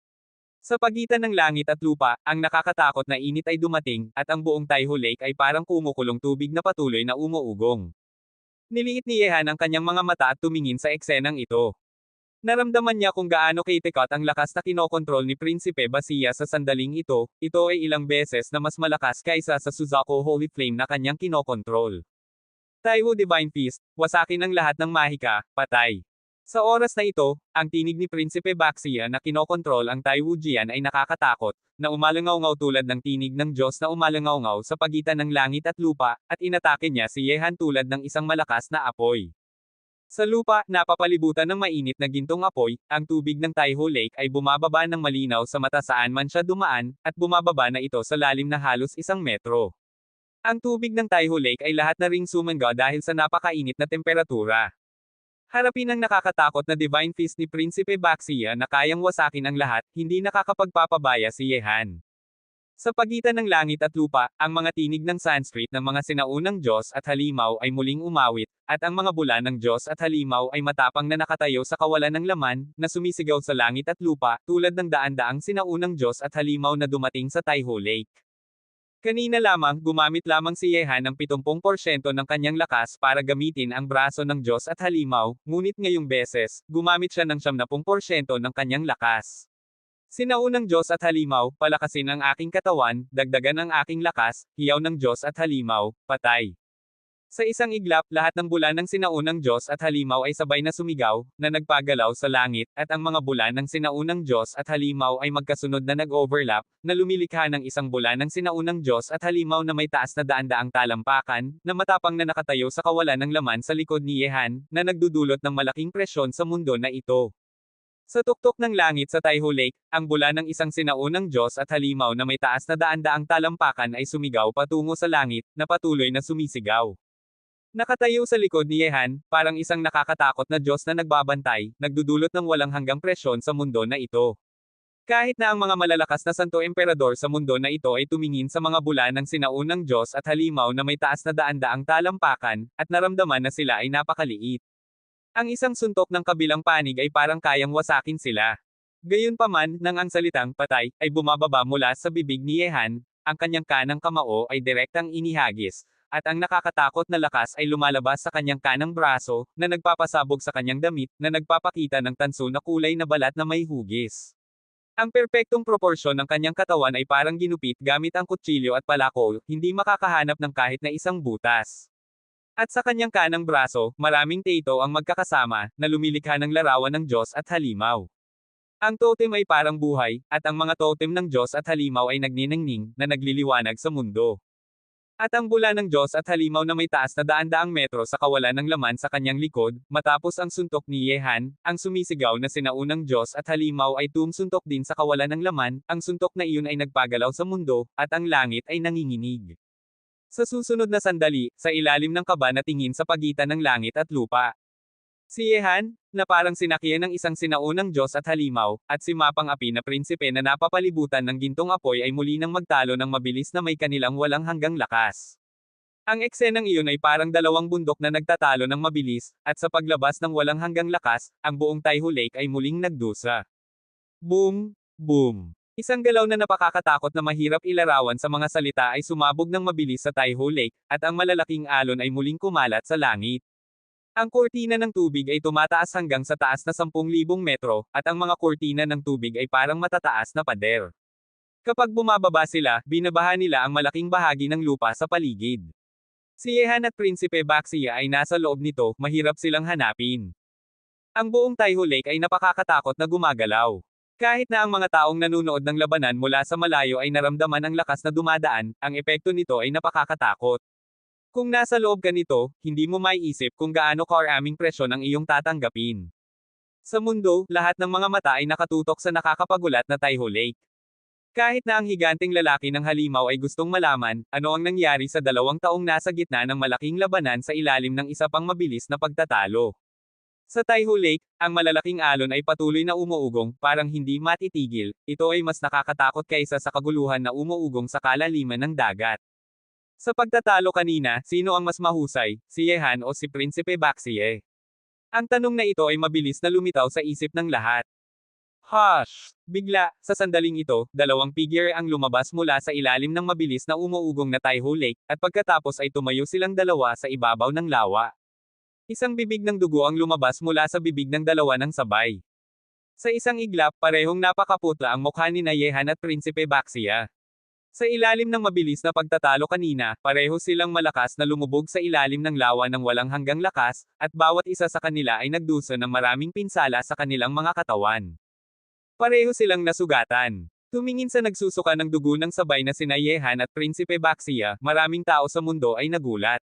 Sa pagitan ng langit at lupa, ang nakakatakot na init ay dumating, at ang buong Taiho Lake ay parang kumukulong tubig na patuloy na umuugong. Niliit ni Yehan ang kanyang mga mata at tumingin sa eksenang ito. Naramdaman niya kung gaano kaitikot ang lakas na kinokontrol ni Prinsipe Basia sa sandaling ito ay ilang beses na mas malakas kaysa sa Suzaku Holy Flame na kanyang kinokontrol. Taiwu Divine Fist, wasakin ang lahat ng mahika, patay. Sa oras na ito, ang tinig ni Prinsipe Baxia na kinokontrol ang Taiwu Jian ay nakakatakot, na umalangaw-ngaw tulad ng tinig ng Diyos na umalangaw-ngaw sa pagitan ng langit at lupa, at inatake niya si Yehan tulad ng isang malakas na apoy. Sa lupa, napapalibutan ng mainit na gintong apoy, ang tubig ng Taiho Lake ay bumababa ng malinaw sa mata saan man siya dumaan, at bumababa na ito sa lalim na halos 1 metro. Ang tubig ng Taiho Lake ay lahat na ring sumangga dahil sa napakainit na temperatura. Harapin ang nakakatakot na Divine Fist ni Prinsipe Baxia na kayang wasakin ang lahat, hindi nakakapagpapabaya si Yehan. Sa pagitan ng langit at lupa, ang mga tinig ng Sanskrit ng mga sinaunang Diyos at halimaw ay muling umawit, at ang mga bula ng Diyos at halimaw ay matapang na nakatayo sa kawalan ng laman, na sumisigaw sa langit at lupa, tulad ng daan-daang sinaunang Diyos at halimaw na dumating sa Taiho Lake. Kanina lamang, gumamit lamang si Yehan ng 70% ng kanyang lakas para gamitin ang braso ng Diyos at halimaw, ngunit ngayong beses, gumamit siya ng 70% ng kanyang lakas. Sinaunang Diyos at halimaw, palakasin ang aking katawan, dagdagan ang aking lakas, hiyaw ng Diyos at halimaw, patay. Sa isang iglap, lahat ng bula ng sinaunang Diyos at halimaw ay sabay na sumigaw, na nagpagalaw sa langit, at ang mga bula ng sinaunang Diyos at halimaw ay magkasunod na nag-overlap, na lumilikha ng isang bula ng sinaunang Diyos at halimaw na may taas na daan-daang talampakan, na matapang na nakatayo sa kawalan ng laman sa likod ni Yehan, na nagdudulot ng malaking presyon sa mundo na ito. Sa tuktok ng langit sa Taiho Lake, ang bula ng isang sinaunang Diyos at halimaw na may taas na daan-daang talampakan ay sumigaw patungo sa langit, na patuloy na sumisigaw. Nakatayo sa likod ni Yehan, parang isang nakakatakot na Diyos na nagbabantay, nagdudulot ng walang hanggang presyon sa mundo na ito. Kahit na ang mga malalakas na Santo Emperador sa mundo na ito ay tumingin sa mga bula ng sinaunang Diyos at halimaw na may taas na daan-daang talampakan, at naramdaman na sila ay napakaliit. Ang isang suntok ng kabilang panig ay parang kayang wasakin sila. Gayunpaman, nang ang salitang patay ay bumababa mula sa bibig ni Yehan, ang kanyang kanang kamao ay direktang inihagis, at ang nakakatakot na lakas ay lumalabas sa kanyang kanang braso, na nagpapasabog sa kanyang damit, na nagpapakita ng tanso na kulay na balat na may hugis. Ang perpektong proporsyon ng kanyang katawan ay parang ginupit gamit ang kutsilyo at palako, hindi makakahanap ng kahit na isang butas. At sa kanyang kanang braso, maraming teto ang magkakasama, na lumilikha ng larawan ng Diyos at halimaw. Ang totem ay parang buhay, at ang mga totem ng Diyos at halimaw ay nagniningning, na nagliliwanag sa mundo. At ang bula ng Diyos at halimaw na may taas na daan-daang metro sa kawalan ng laman sa kanyang likod, matapos ang suntok ni Yehan, ang sumisigaw na sinaunang Diyos at halimaw ay tumsuntok din sa kawalan ng laman, ang suntok na iyon ay nagpagalaw sa mundo, at ang langit ay nanginginig. Sa susunod na sandali, sa ilalim ng kaba na tingin sa pagitan ng langit at lupa. Si Yehan, na parang sinakyan ng isang sinaunang Diyos at halimaw, at si Mapang Api na prinsipe na napapalibutan ng gintong apoy ay muli nang magtalo ng mabilis na may kanilang walang hanggang lakas. Ang eksenang iyon ay parang dalawang bundok na nagtatalo ng mabilis, at sa paglabas ng walang hanggang lakas, ang buong Taihu Lake ay muling nagdusa. Boom! Boom! Isang galaw na napakakatakot na mahirap ilarawan sa mga salita ay sumabog ng mabilis sa Taihu Lake, at ang malalaking alon ay muling kumalat sa langit. Ang kurtina ng tubig ay tumataas hanggang sa taas na 10,000 metro, at ang mga kurtina ng tubig ay parang matataas na pader. Kapag bumababa sila, binabaha nila ang malaking bahagi ng lupa sa paligid. Si Yehan at Prinsipe Baxia ay nasa loob nito, mahirap silang hanapin. Ang buong Taihu Lake ay napakakatakot na gumagalaw. Kahit na ang mga taong nanunood ng labanan mula sa malayo ay naramdaman ang lakas na dumadaan, ang epekto nito ay napakakatakot. Kung nasa loob ka nito, hindi mo maiisip kung gaano karaming presyon ang iyong tatanggapin. Sa mundo, lahat ng mga mata ay nakatutok sa nakakapagulat na Taihu Lake. Kahit na ang higanting lalaki ng halimaw ay gustong malaman, ano ang nangyari sa 2 taong nasa gitna ng malaking labanan sa ilalim ng isa pang mabilis na pagtatalo. Sa Taihu Lake, ang malalaking alon ay patuloy na umuugong, parang hindi matitigil, ito ay mas nakakatakot kaysa sa kaguluhan na umuugong sa kalaliman ng dagat. Sa pagtatalo kanina, sino ang mas mahusay, si Yehan o si Prinsipe Baxie? Ang tanong na ito ay mabilis na lumitaw sa isip ng lahat. Hush! Bigla, sa sandaling ito, 2 figure ang lumabas mula sa ilalim ng mabilis na umuugong na Taihu Lake, at pagkatapos ay tumayo silang dalawa sa ibabaw ng lawa. Isang bibig ng dugo ang lumabas mula sa bibig ng dalawa ng sabay. Sa isang iglap, parehong napakaputla ang mukha ni Yehan at Prinsipe Baxia. Sa ilalim ng mabilis na pagtatalo kanina, pareho silang malakas na lumubog sa ilalim ng lawa ng walang hanggang lakas, at bawat isa sa kanila ay nagdusa ng maraming pinsala sa kanilang mga katawan. Pareho silang nasugatan. Tumingin sa nagsusuka ng dugo ng sabay na sina Yehan at Prinsipe Baxia, maraming tao sa mundo ay nagulat.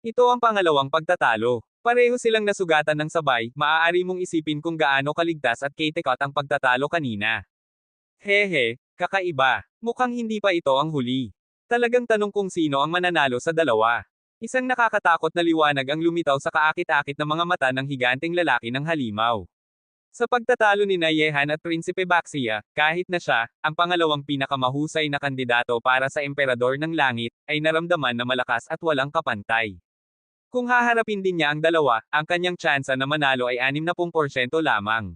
Ito ang pangalawang pagtatalo. Pareho silang nasugatan ng sabay, maaari mong isipin kung gaano kaligtas at ketekot ang pagtatalo kanina. Hehe, kakaiba. Mukhang hindi pa ito ang huli. Talagang tanong kung sino ang mananalo sa dalawa. Isang nakakatakot na liwanag ang lumitaw sa kaakit-akit na mga mata ng higanting lalaki ng halimaw. Sa pagtatalo ni Yehan at Prinsipe Baxia, kahit na siya, ang pangalawang pinakamahusay na kandidato para sa Emperador ng Langit, ay naramdaman na malakas at walang kapantay. Kung haharapin din niya ang dalawa, ang kanyang tsansa na manalo ay 60% lamang.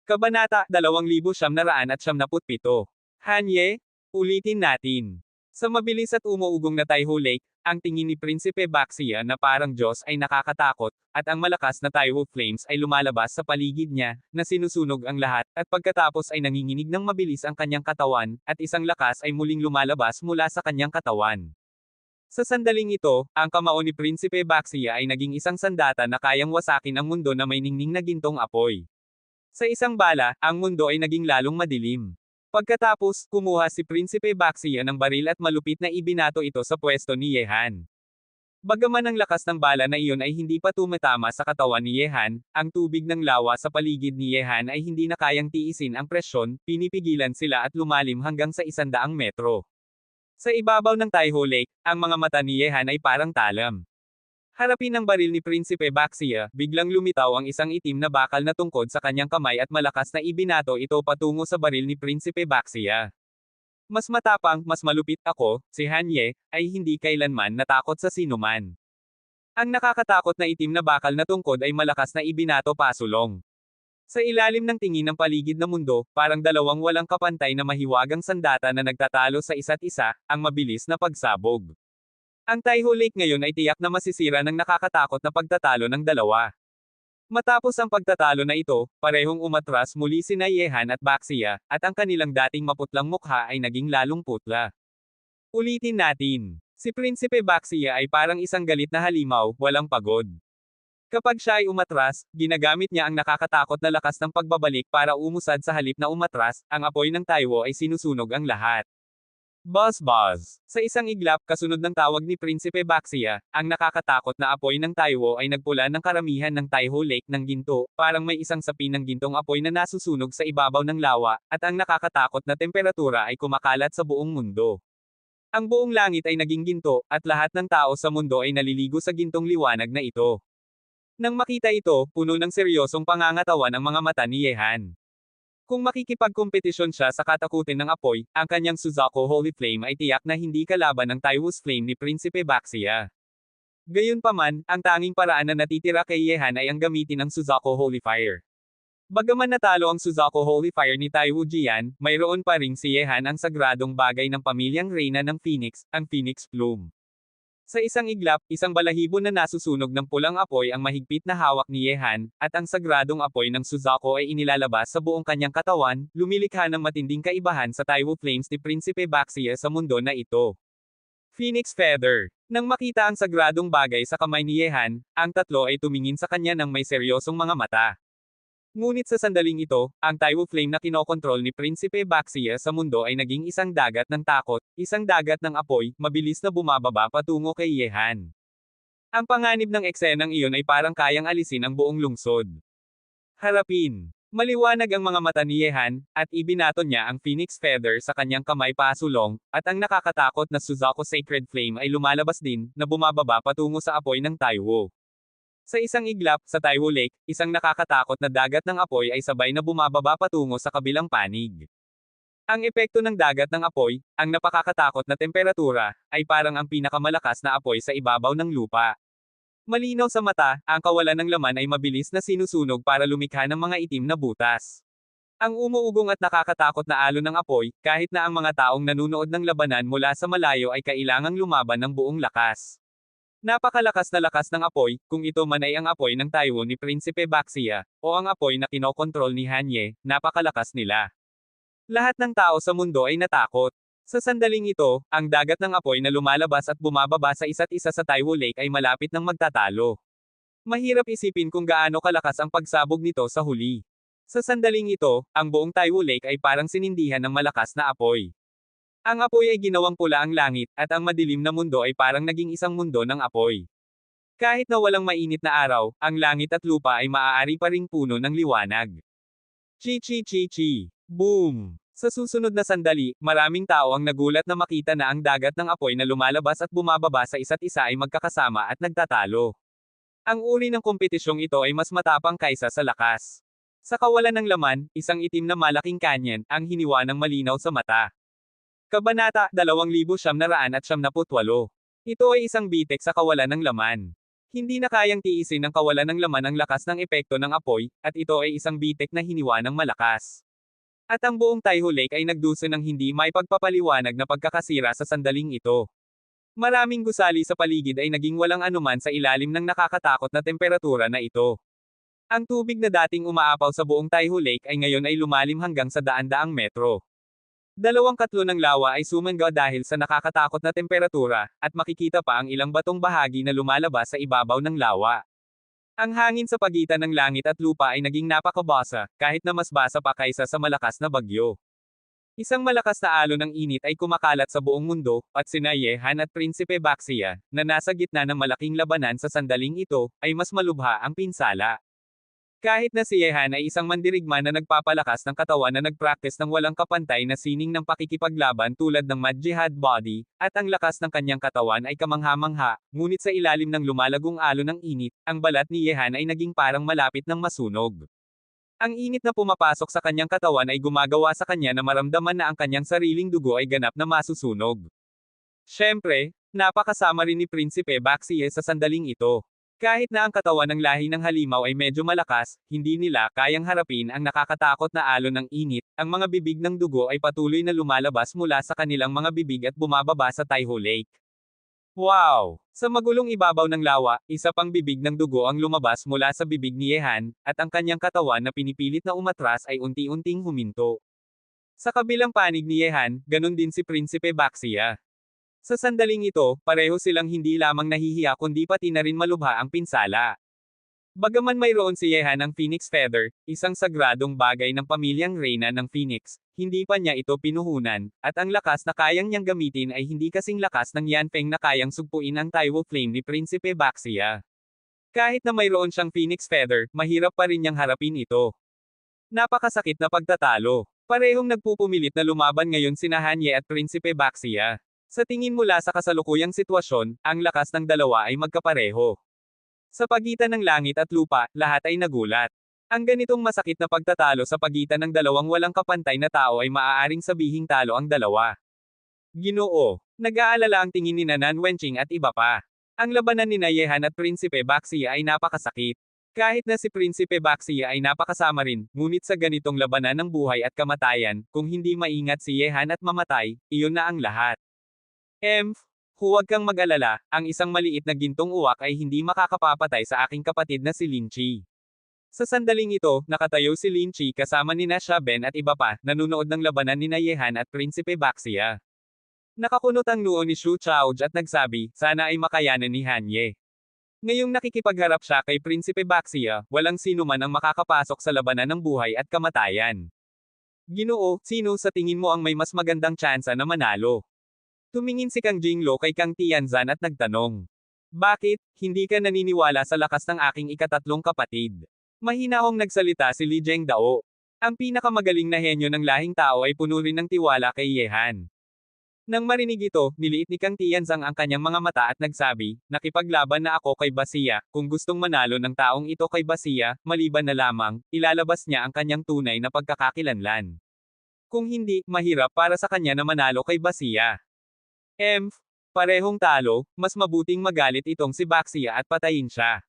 Kabanata 2977. Hanye, ulitin natin. Sa mabilis at umuugong na Taihu Lake, ang tingin ni Prinsipe Baxia na parang Diyos ay nakakatakot, at ang malakas na Taihu Flames ay lumalabas sa paligid niya, na sinusunog ang lahat, at pagkatapos ay nanginginig ng mabilis ang kanyang katawan, at isang lakas ay muling lumalabas mula sa kanyang katawan. Sa sandaling ito, ang kamao ni Prinsipe Baxia ay naging isang sandata na kayang wasakin ang mundo na may ningning na gintong apoy. Sa isang bala, ang mundo ay naging lalong madilim. Pagkatapos, kumuha si Prinsipe Baxia ng baril at malupit na ibinato ito sa pwesto ni Yehan. Bagaman ang lakas ng bala na iyon ay hindi pa tumatama sa katawan ni Yehan, ang tubig ng lawa sa paligid ni Yehan ay hindi na kayang tiisin ang presyon, pinipigilan sila at lumalim hanggang sa 100 metro. Sa ibabaw ng Taihu Lake, ang mga mata ni Yehan ay parang talam. Harapin ang baril ni Prinsipe Baxia, biglang lumitaw ang isang itim na bakal na tungkod sa kanyang kamay at malakas na ibinato ito patungo sa baril ni Prinsipe Baxia. Mas matapang, mas malupit ako, si Hanye, ay hindi kailanman natakot sa sinuman. Ang nakakatakot na itim na bakal na tungkod ay malakas na ibinato pasulong. Sa ilalim ng tingin ng paligid na mundo, parang dalawang walang kapantay na mahiwagang sandata na nagtatalo sa isa't isa, ang mabilis na pagsabog. Ang Taiho Lake ngayon ay tiyak na masisira ng nakakatakot na pagtatalo ng dalawa. Matapos ang pagtatalo na ito, parehong umatras muli sina Yehan at Baxia, at ang kanilang dating maputlang mukha ay naging lalong putla. Ulitin natin. Si Prinsipe Baxia ay parang isang galit na halimaw, walang pagod. Kapag siya ay umatras, ginagamit niya ang nakakatakot na lakas ng pagbabalik para umusad sa halip na umatras, ang apoy ng Taiwo ay sinusunog ang lahat. Buzz buzz. Sa isang iglap kasunod ng tawag ni Prinsipe Baxia, ang nakakatakot na apoy ng Taiwo ay nagpula ng karamihan ng Taiho Lake ng ginto, parang may isang sapi ng gintong apoy na nasusunog sa ibabaw ng lawa, at ang nakakatakot na temperatura ay kumakalat sa buong mundo. Ang buong langit ay naging ginto, at lahat ng tao sa mundo ay naliligo sa gintong liwanag na ito. Nang makita ito, puno ng seryosong pangangatawan ang mga mata ni Yehan. Kung makikipagkompetisyon siya sa katakutin ng apoy, ang kanyang Suzaku Holy Flame ay tiyak na hindi kalaban ng Taiwo's Flame ni Prinsipe Baxia. Gayunpaman, ang tanging paraan na natitira kay Yehan ay ang gamitin ang Suzaku Holy Fire. Bagaman natalo ang Suzaku Holy Fire ni Taiwo Jian, mayroon pa ring si Yehan ang sagradong bagay ng pamilyang reyna ng Phoenix, ang Phoenix Plume. Sa isang iglap, isang balahibo na nasusunog ng pulang apoy ang mahigpit na hawak ni Yehan, at ang sagradong apoy ng Suzaku ay inilalabas sa buong kanyang katawan, lumilikha ng matinding kaibahan sa Taiwo Flames ni Prinsipe Baxia sa mundo na ito. Phoenix Feather. Nang makita ang sagradong bagay sa kamay ni Yehan, ang tatlo ay tumingin sa kanya ng may seryosong mga mata. Ngunit sa sandaling ito, ang Taiwo Flame na kinokontrol ni Prinsipe Baxia sa mundo ay naging isang dagat ng takot, isang dagat ng apoy, mabilis na bumababa patungo kay Yehan. Ang panganib ng eksenang iyon ay parang kayang alisin ang buong lungsod. Harapin. Maliwanag ang mga mata ni Yehan, at ibinato niya ang Phoenix Feather sa kanyang kamay pasulong, at ang nakakatakot na Suzaku Sacred Flame ay lumalabas din, na bumababa patungo sa apoy ng Taiwo. Sa isang iglap, sa Taiwo Lake, isang nakakatakot na dagat ng apoy ay sabay na bumababa patungo sa kabilang panig. Ang epekto ng dagat ng apoy, ang napakakatakot na temperatura, ay parang ang pinakamalakas na apoy sa ibabaw ng lupa. Malinaw sa mata, ang kawalan ng laman ay mabilis na sinusunog para lumikha ng mga itim na butas. Ang umuugong at nakakatakot na alon ng apoy, kahit na ang mga taong nanunood ng labanan mula sa malayo ay kailangang lumaban ng buong lakas. Napakalakas na lakas ng apoy, kung ito man ay ang apoy ng Taiwo ni Prinsipe Baxia, o ang apoy na kinokontrol ni Hanye, napakalakas nila. Lahat ng tao sa mundo ay natakot. Sa sandaling ito, ang dagat ng apoy na lumalabas at bumababa sa isa't isa sa Taiwo Lake ay malapit ng magtatalo. Mahirap isipin kung gaano kalakas ang pagsabog nito sa huli. Sa sandaling ito, ang buong Taiwo Lake ay parang sinindihan ng malakas na apoy. Ang apoy ay ginawang pula ang langit, at ang madilim na mundo ay parang naging isang mundo ng apoy. Kahit na walang mainit na araw, ang langit at lupa ay maaari pa ring puno ng liwanag. Chi chi chi chi. Boom! Sa susunod na sandali, maraming tao ang nagulat na makita na ang dagat ng apoy na lumalabas at bumababa sa isa't isa ay magkakasama at nagtatalo. Ang uri ng kompetisyong ito ay mas matapang kaysa sa lakas. Sa kawalan ng laman, isang itim na malaking kanyan, ang hiniwa ng malinaw sa mata. Kabanata 2978. Ito ay isang bitek sa kawalan ng laman. Hindi na kayang tiisin ng kawalan ng laman ang lakas ng epekto ng apoy, at ito ay isang bitek na hiniwa ng malakas. At ang buong Taiho Lake ay nagdusa ng hindi may pagpapaliwanag na pagkakasira sa sandaling ito. Maraming gusali sa paligid ay naging walang anuman sa ilalim ng nakakatakot na temperatura na ito. Ang tubig na dating umaapaw sa buong Taiho Lake ay ngayon ay lumalim hanggang sa daan-daang metro. 2/3 ng lawa ay sumangga dahil sa nakakatakot na temperatura, at makikita pa ang ilang batong bahagi na lumalabas sa ibabaw ng lawa. Ang hangin sa pagitan ng langit at lupa ay naging napakabasa, kahit na mas basa pa kaysa sa malakas na bagyo. Isang malakas na alon ng init ay kumakalat sa buong mundo, at sina Yehan at Prinsipe Baxia, na nasa gitna ng malaking labanan sa sandaling ito, ay mas malubha ang pinsala. Kahit na si Yehan ay isang mandirigma na nagpapalakas ng katawan na nagpractice ng walang kapantay na sining ng pakikipaglaban tulad ng Mad Jihad Body, at ang lakas ng kanyang katawan ay kamangha-mangha, ngunit sa ilalim ng lumalagong alon ng init, ang balat ni Yehan ay naging parang malapit ng masunog. Ang init na pumapasok sa kanyang katawan ay gumagawa sa kanya na maramdaman na ang kanyang sariling dugo ay ganap na masusunog. Siyempre, napakasama rin ni Prinsipe Baxia sa sandaling ito. Kahit na ang katawan ng lahi ng halimaw ay medyo malakas, hindi nila kayang harapin ang nakakatakot na alon ng init, ang mga bibig ng dugo ay patuloy na lumalabas mula sa kanilang mga bibig at bumababa sa Taiho Lake. Wow! Sa magulong ibabaw ng lawa, isa pang bibig ng dugo ang lumabas mula sa bibig ni Yehan, at ang kanyang katawan na pinipilit na umatras ay unti-unting huminto. Sa kabilang panig ni Yehan, ganun din si Prinsipe Baxia. Sa sandaling ito, pareho silang hindi lamang nahihiya kundi pati na rin malubha ang pinsala. Bagaman mayroon si Yehan ang Phoenix Feather, isang sagradong bagay ng pamilyang Reyna ng Phoenix, hindi pa niya ito pinuhunan, at ang lakas na kayang niyang gamitin ay hindi kasing lakas ng Yanfeng na kayang sugpuin ang Taiwo Flame ni Prinsipe Baxia. Kahit na mayroon siyang Phoenix Feather, mahirap pa rin niyang harapin ito. Napakasakit na pagtatalo. Parehong nagpupumilit na lumaban ngayon sina Hanye at Prinsipe Baxia. Sa tingin mula sa kasalukuyang sitwasyon, ang lakas ng dalawa ay magkapareho. Sa pagitan ng langit at lupa, lahat ay nagulat. Ang ganitong masakit na pagtatalo sa pagitan ng dalawang walang kapantay na tao ay maaaring sabihing talo ang dalawa. Ginoo, nag-aalala ang tingin ni Nan Wenqing at iba pa. Ang labanan ni Yehan at Prinsipe Baxia ay napakasakit. Kahit na si Prinsipe Baxia ay napakasama rin, ngunit sa ganitong labanan ng buhay at kamatayan, kung hindi maingat si Yehan at mamatay, iyon na ang lahat. Huwag kang mag-alala, ang isang maliit na gintong uwak ay hindi makakapapatay sa aking kapatid na si Lin Chi. Sa sandaling ito, nakatayo si Lin Chi kasama ni Xia Ben at iba pa, nanunood ng labanan ni Yehan at Prinsipe Baxia. Nakakunot ang noo ni Xu Chaoj at nagsabi, sana ay makayanan ni Hanye. Ngayong nakikipagharap siya kay Prinsipe Baxia, walang sino man ang makakapasok sa labanan ng buhay at kamatayan. Ginoo, sino sa tingin mo ang may mas magandang tsansa na manalo? Tumingin si Kang Jinglo kay Kang Tianzan at nagtanong. Bakit, hindi ka naniniwala sa lakas ng aking ikatatlong kapatid? Mahinahong nagsalita si Li Zhengdao. Ang pinakamagaling na henyo ng lahing tao ay puno rin ng tiwala kay Yehan. Nang marinig ito, niliit ni Kang Tianzang ang kanyang mga mata at nagsabi, nakipaglaban na ako kay Basia, kung gustong manalo ng taong ito kay Basia, maliban na lamang, ilalabas niya ang kanyang tunay na pagkakakilanlan. Kung hindi, mahirap para sa kanya na manalo kay Basia. Parehong talo, mas mabuting magalit itong si Baxia at patayin siya.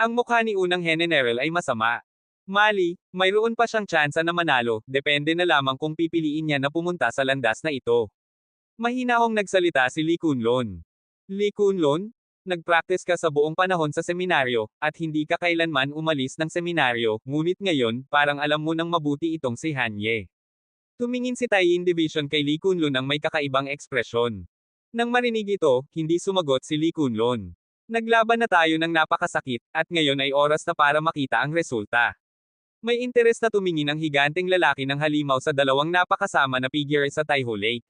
Ang mukha ni unang Heneneral ay masama. Mali, mayroon pa siyang tsansa na manalo, depende na lamang kung pipiliin niya na pumunta sa landas na ito. Mahinahong nagsalita si Li Kunlun. Li Kunlun? Nagpractice ka sa buong panahon sa seminaryo, at hindi ka kailanman umalis ng seminaryo, ngunit ngayon, parang alam mo nang mabuti itong si Hanye. Tumingin si Taiyin Division kay Li Kunlun ang may kakaibang ekspresyon. Nang marinig ito, hindi sumagot si Li Kunlun. Naglaban na tayo ng napakasakit, at ngayon ay oras na para makita ang resulta. May interes na tumingin ang higanteng lalaki ng halimaw sa dalawang napakasama na figure sa Taiho Lake.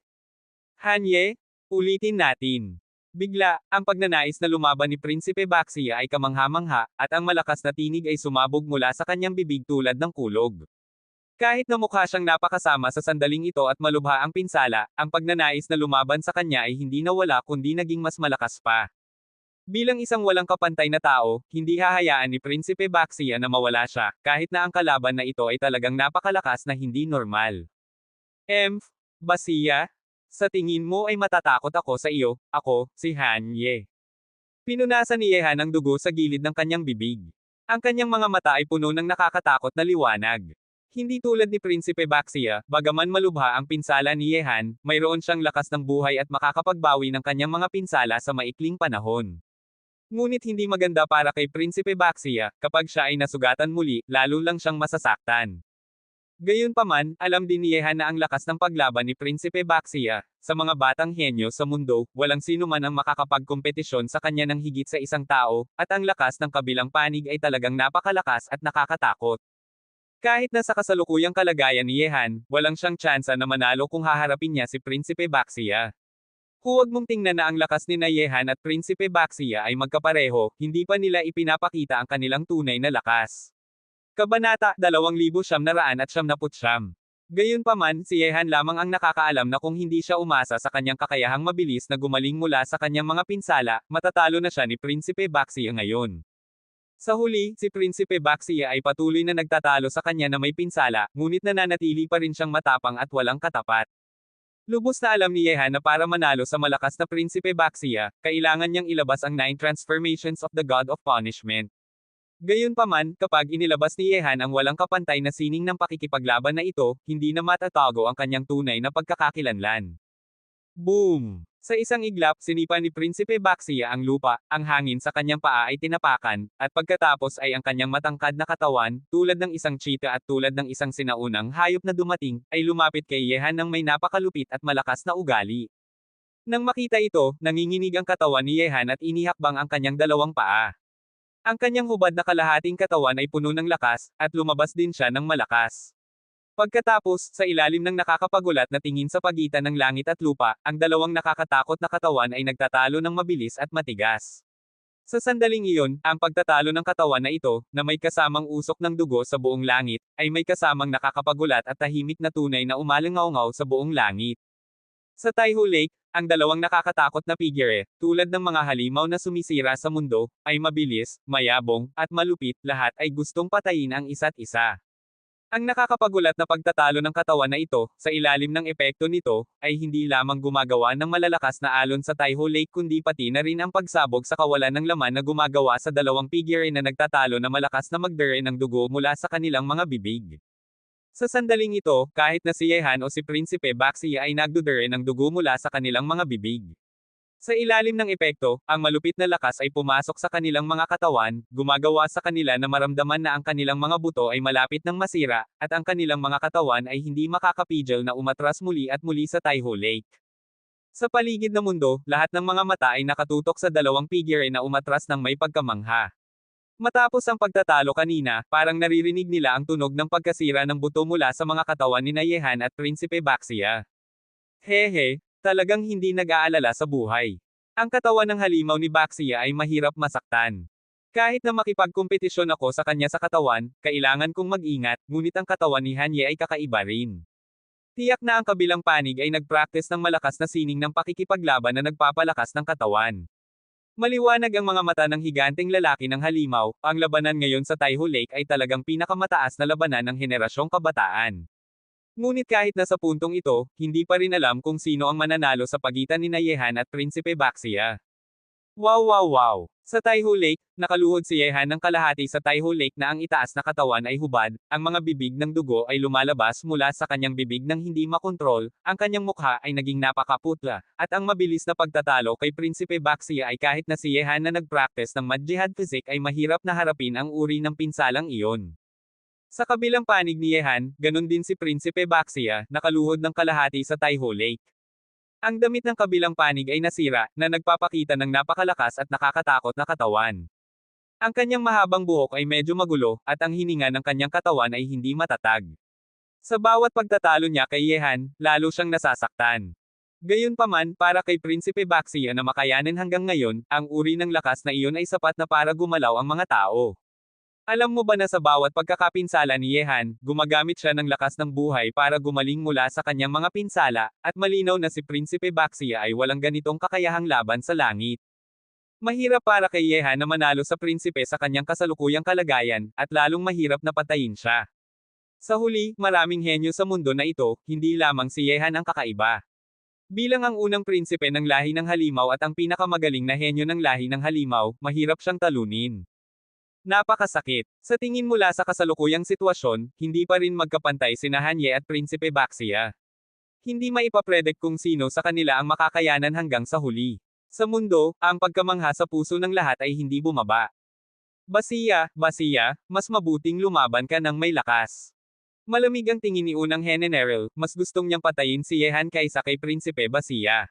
Hanye, ulitin natin. Bigla, ang pagnanais na lumaban ni Prinsipe Baxia ay kamangha-mangha, at ang malakas na tinig ay sumabog mula sa kanyang bibig tulad ng kulog. Kahit na mukha siyang napakasama sa sandaling ito at malubha ang pinsala, ang pagnanais na lumaban sa kanya ay hindi nawala kundi naging mas malakas pa. Bilang isang walang kapantay na tao, hindi hahayaan ni Prinsipe Baxia na mawala siya, kahit na ang kalaban na ito ay talagang napakalakas na hindi normal. Basia? Sa tingin mo ay matatakot ako sa iyo, ako, si Hanye. Pinunasan ni Yehan ang dugo sa gilid ng kanyang bibig. Ang kanyang mga mata ay puno ng nakakatakot na liwanag. Hindi tulad ni Prinsipe Baxia, bagaman malubha ang pinsala ni Yehan, mayroon siyang lakas ng buhay at makakapagbawi ng kanyang mga pinsala sa maikling panahon. Ngunit hindi maganda para kay Prinsipe Baxia, kapag siya ay nasugatan muli, lalo lang siyang masasaktan. Gayunpaman, alam din ni Yehan na ang lakas ng paglaban ni Prinsipe Baxia, sa mga batang henyo sa mundo, walang sino man ang makakapagkompetisyon sa kanya ng higit sa isang tao, at ang lakas ng kabilang panig ay talagang napakalakas at nakakatakot. Kahit na sa kasalukuyang kalagayan ni Yehan, walang siyang tsansa na manalo kung haharapin niya si Prinsipe Baxia. Huwag mong tingnan na ang lakas ni Yehan at Prinsipe Baxia ay magkapareho, hindi pa nila ipinapakita ang kanilang tunay na lakas. Kabanata 2999. Gayunpaman, si Yehan lamang ang nakakaalam na kung hindi siya umasa sa kanyang kakayahang mabilis na gumaling mula sa kanyang mga pinsala, matatalo na siya ni Prinsipe Baxia ngayon. Sa huli, si Prinsipe Baxia ay patuloy na nagtatalo sa kanya na may pinsala, ngunit nananatili pa rin siyang matapang at walang katapat. Lubos na alam ni Yehan na para manalo sa malakas na Prinsipe Baxia, kailangan niyang ilabas ang 9 transformations of the God of Punishment. Gayunpaman, kapag inilabas ni Yehan ang walang kapantay na sining ng pakikipaglaban na ito, hindi na matatago ang kanyang tunay na pagkakakilanlan. Boom! Sa isang iglap, sinipa ni Prinsipe Baxia ang lupa, ang hangin sa kanyang paa ay tinapakan, at pagkatapos ay ang kanyang matangkad na katawan, tulad ng isang cheetah at tulad ng isang sinaunang hayop na dumating, ay lumapit kay Yehan ng may napakalupit at malakas na ugali. Nang makita ito, nanginginig ang katawan ni Yehan at inihakbang ang kanyang dalawang paa. Ang kanyang hubad na kalahating katawan ay puno ng lakas, at lumabas din siya ng malakas. Pagkatapos, sa ilalim ng nakakapagulat na tingin sa pagitan ng langit at lupa, ang dalawang nakakatakot na katawan ay nagtatalo ng mabilis at matigas. Sa sandaling iyon, ang pagtatalo ng katawan na ito, na may kasamang usok ng dugo sa buong langit, ay may kasamang nakakapagulat at tahimik na tunay na umalingaw-ngaw sa buong langit. Sa Taihu Lake, ang dalawang nakakatakot na figure, tulad ng mga halimaw na sumisira sa mundo, ay mabilis, mayabong, at malupit, lahat ay gustong patayin ang isa't isa. Ang nakakapagulat na pagtatalo ng katawan na ito, sa ilalim ng epekto nito, ay hindi lamang gumagawa ng malalakas na alon sa Taihu Lake kundi pati na rin ang pagsabog sa kawalan ng laman na gumagawa sa dalawang figure na nagtatalo na malakas na magdere ng dugo mula sa kanilang mga bibig. Sa sandaling ito, kahit na si Yehan o si Prinsipe Baxia ay nagdudere ng dugo mula sa kanilang mga bibig. Sa ilalim ng epekto, ang malupit na lakas ay pumasok sa kanilang mga katawan, gumagawa sa kanila na maramdaman na ang kanilang mga buto ay malapit ng masira, at ang kanilang mga katawan ay hindi makakapigil na umatras muli at muli sa Taihu Lake. Sa paligid na mundo, lahat ng mga mata ay nakatutok sa dalawang figure na umatras ng may pagkamangha. Matapos ang pagtatalo kanina, parang naririnig nila ang tunog ng pagkasira ng buto mula sa mga katawan ni Yehan at Prinsipe Baxia. Hehe, talagang hindi nag-aalala sa buhay. Ang katawan ng halimaw ni Baxia ay mahirap masaktan. Kahit na makipagkompetisyon ako sa kanya sa katawan, kailangan kong mag-ingat, ngunit ang katawan ni Hanye ay kakaiba rin. Tiyak na ang kabilang panig ay nag-practice ng malakas na sining ng pakikipaglaban na nagpapalakas ng katawan. Maliwanag ang mga mata ng higanteng lalaki ng halimaw, ang labanan ngayon sa Taihu Lake ay talagang pinakamataas na labanan ng henerasyong kabataan. Ngunit kahit nasa puntong ito, hindi pa rin alam kung sino ang mananalo sa pagitan ni Yehan at Prinsipe Baxia. Wow wow wow! Sa Taihu Lake, nakaluhod si Yehan ng kalahati sa Taihu Lake na ang itaas na katawan ay hubad, ang mga bibig ng dugo ay lumalabas mula sa kanyang bibig nang hindi makontrol, ang kanyang mukha ay naging napakaputla, at ang mabilis na pagtatalo kay Prinsipe Baxia ay kahit na si Yehan na nag-practice ng Mad Jihad Physique ay mahirap na harapin ang uri ng pinsalang iyon. Sa kabilang panig ni Yehan, ganun din si Prinsipe Baxia, nakaluhod ng kalahati sa Taihu Lake. Ang damit ng kabilang panig ay nasira, na nagpapakita ng napakalakas at nakakatakot na katawan. Ang kanyang mahabang buhok ay medyo magulo, at ang hininga ng kanyang katawan ay hindi matatag. Sa bawat pagtatalo niya kay Yehan, lalo siyang nasasaktan. Gayunpaman, para kay Prinsipe Baxia na makayanin hanggang ngayon, ang uri ng lakas na iyon ay sapat na para gumalaw ang mga tao. Alam mo ba na sa bawat pagkakapinsala ni Yehan, gumagamit siya ng lakas ng buhay para gumaling mula sa kanyang mga pinsala, at malinaw na si Prinsipe Baxia ay walang ganitong kakayahang laban sa langit. Mahirap para kay Yehan na manalo sa prinsipe sa kanyang kasalukuyang kalagayan, at lalong mahirap na patayin siya. Sa huli, maraming henyo sa mundo na ito, hindi lamang si Yehan ang kakaiba. Bilang ang unang prinsipe ng lahi ng halimaw at ang pinakamagaling na henyo ng lahi ng halimaw, mahirap siyang talunin. Napakasakit. Sa tingin mula sa kasalukuyang sitwasyon, hindi pa rin magkapantay sina Hanye at Prinsipe Baxia. Hindi maipapredict kung sino sa kanila ang makakayanan hanggang sa huli. Sa mundo, ang pagkamangha sa puso ng lahat ay hindi bumaba. Baxia, mas mabuting lumaban ka ng may lakas. Malamig ang tingin ni unang Heneneril, mas gustong niyang patayin si Yehan kaysa kay Prinsipe Baxia.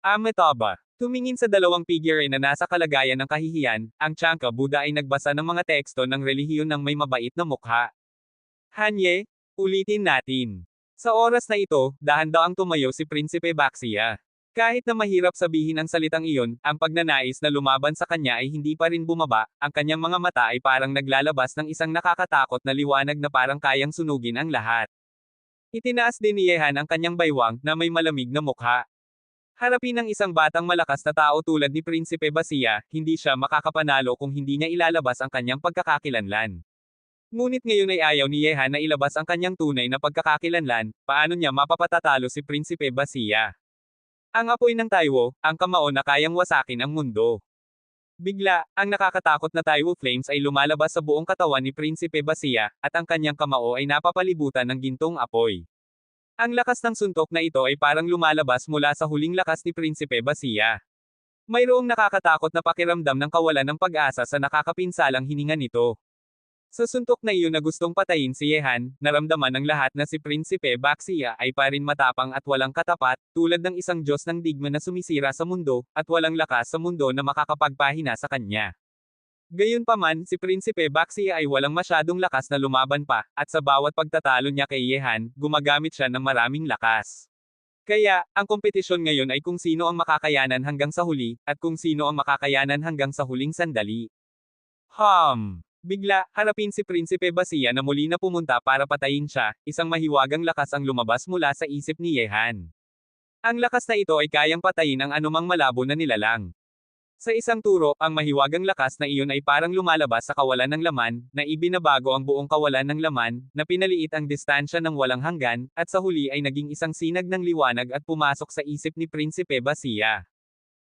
Amitabha. Tumingin sa dalawang figure na nasa kalagayan ng kahihiyan, ang Tsangka Buddha ay nagbasa ng mga teksto ng relihiyon ng may mabait na mukha. Hanye, ulitin natin. Sa oras na ito, dahan-daang tumayo si Prinsipe Baxia. Kahit na mahirap sabihin ang salitang iyon, ang pagnanais na lumaban sa kanya ay hindi pa rin bumaba, ang kanyang mga mata ay parang naglalabas ng isang nakakatakot na liwanag na parang kayang sunugin ang lahat. Itinaas din ni Yehan ang kanyang baywang, na may malamig na mukha. Harapin ng isang batang malakas na tao tulad ni Prinsipe Baxia, hindi siya makakapanalo kung hindi niya ilalabas ang kanyang pagkakakilanlan. Ngunit ngayon ay ayaw ni Yehan na ilabas ang kanyang tunay na pagkakakilanlan, paano niya mapapatatalo si Prinsipe Basia. Ang apoy ng Taiwo, ang kamao na kayang wasakin ang mundo. Bigla, ang nakakatakot na Taiwo Flames ay lumalabas sa buong katawan ni Prinsipe Basia, at ang kanyang kamao ay napapalibutan ng gintong apoy. Ang lakas ng suntok na ito ay parang lumalabas mula sa huling lakas ni Prinsipe Basia. Mayroong nakakatakot na pakiramdam ng kawalan ng pag-asa sa nakakapinsalang hininga nito. Sa suntok na iyon na gustong patayin si Yehan, naramdaman ng lahat na si Prinsipe Basia ay parin matapang at walang katapat, tulad ng isang Diyos ng digma na sumisira sa mundo, at walang lakas sa mundo na makakapagpahina sa kanya. Gayunpaman, si Prinsipe Basia ay walang masyadong lakas na lumaban pa, at sa bawat pagtatalo niya kay Yehan, gumagamit siya ng maraming lakas. Kaya, ang kompetisyon ngayon ay kung sino ang makakayanan hanggang sa huli, at kung sino ang makakayanan hanggang sa huling sandali. Bigla, harapin si Prinsipe Basia na muli na pumunta para patayin siya, isang mahiwagang lakas ang lumabas mula sa isip ni Yehan. Ang lakas na ito ay kayang patayin ang anumang malabo na nilalang. Sa isang turo, ang mahiwagang lakas na iyon ay parang lumalabas sa kawalan ng laman, na ibinabago ang buong kawalan ng laman, na pinaliit ang distansya ng walang hanggan, at sa huli ay naging isang sinag ng liwanag at pumasok sa isip ni Prinsipe Basia.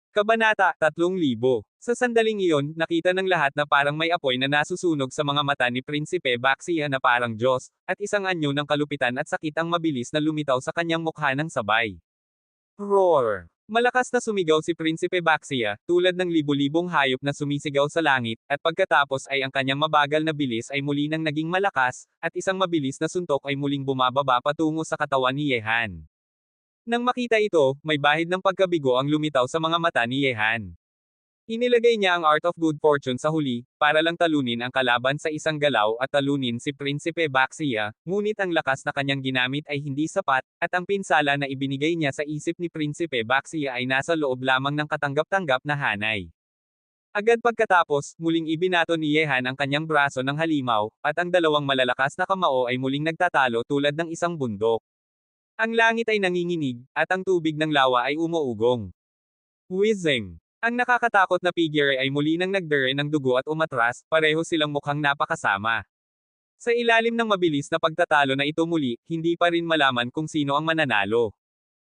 Kabanata 3000. Sa sandaling iyon, nakita ng lahat na parang may apoy na nasusunog sa mga mata ni Prinsipe Basia na parang Diyos, at isang anyo ng kalupitan at sakit ang mabilis na lumitaw sa kanyang mukha ng sabay. Roar! Malakas na sumigaw si Prinsipe Basia, tulad ng libu-libong hayop na sumisigaw sa langit, at pagkatapos ay ang kanyang mabagal na bilis ay muli nang naging malakas, at isang mabilis na suntok ay muling bumababa patungo sa katawan ni Yehan. Nang makita ito, may bahid ng pagkabigo ang lumitaw sa mga mata ni Yehan. Inilagay niya ang Art of Good Fortune sa huli, para lang talunin ang kalaban sa isang galaw at talunin si Prinsipe Basia, ngunit ang lakas na kanyang ginamit ay hindi sapat, at ang pinsala na ibinigay niya sa isip ni Prinsipe Basia ay nasa loob lamang ng katanggap-tanggap na hanay. Agad pagkatapos, muling ibinato ni Yehan ang kanyang braso ng halimaw, at ang dalawang malalakas na kamao ay muling nagtatalo tulad ng isang bundok. Ang langit ay nanginginig, at ang tubig ng lawa ay umuugong. Whizzing! Ang nakakatakot na figure ay muli nang nagdere ng dugo at umatras, pareho silang mukhang napakasama. Sa ilalim ng mabilis na pagtatalo na ito muli, hindi pa rin malaman kung sino ang mananalo.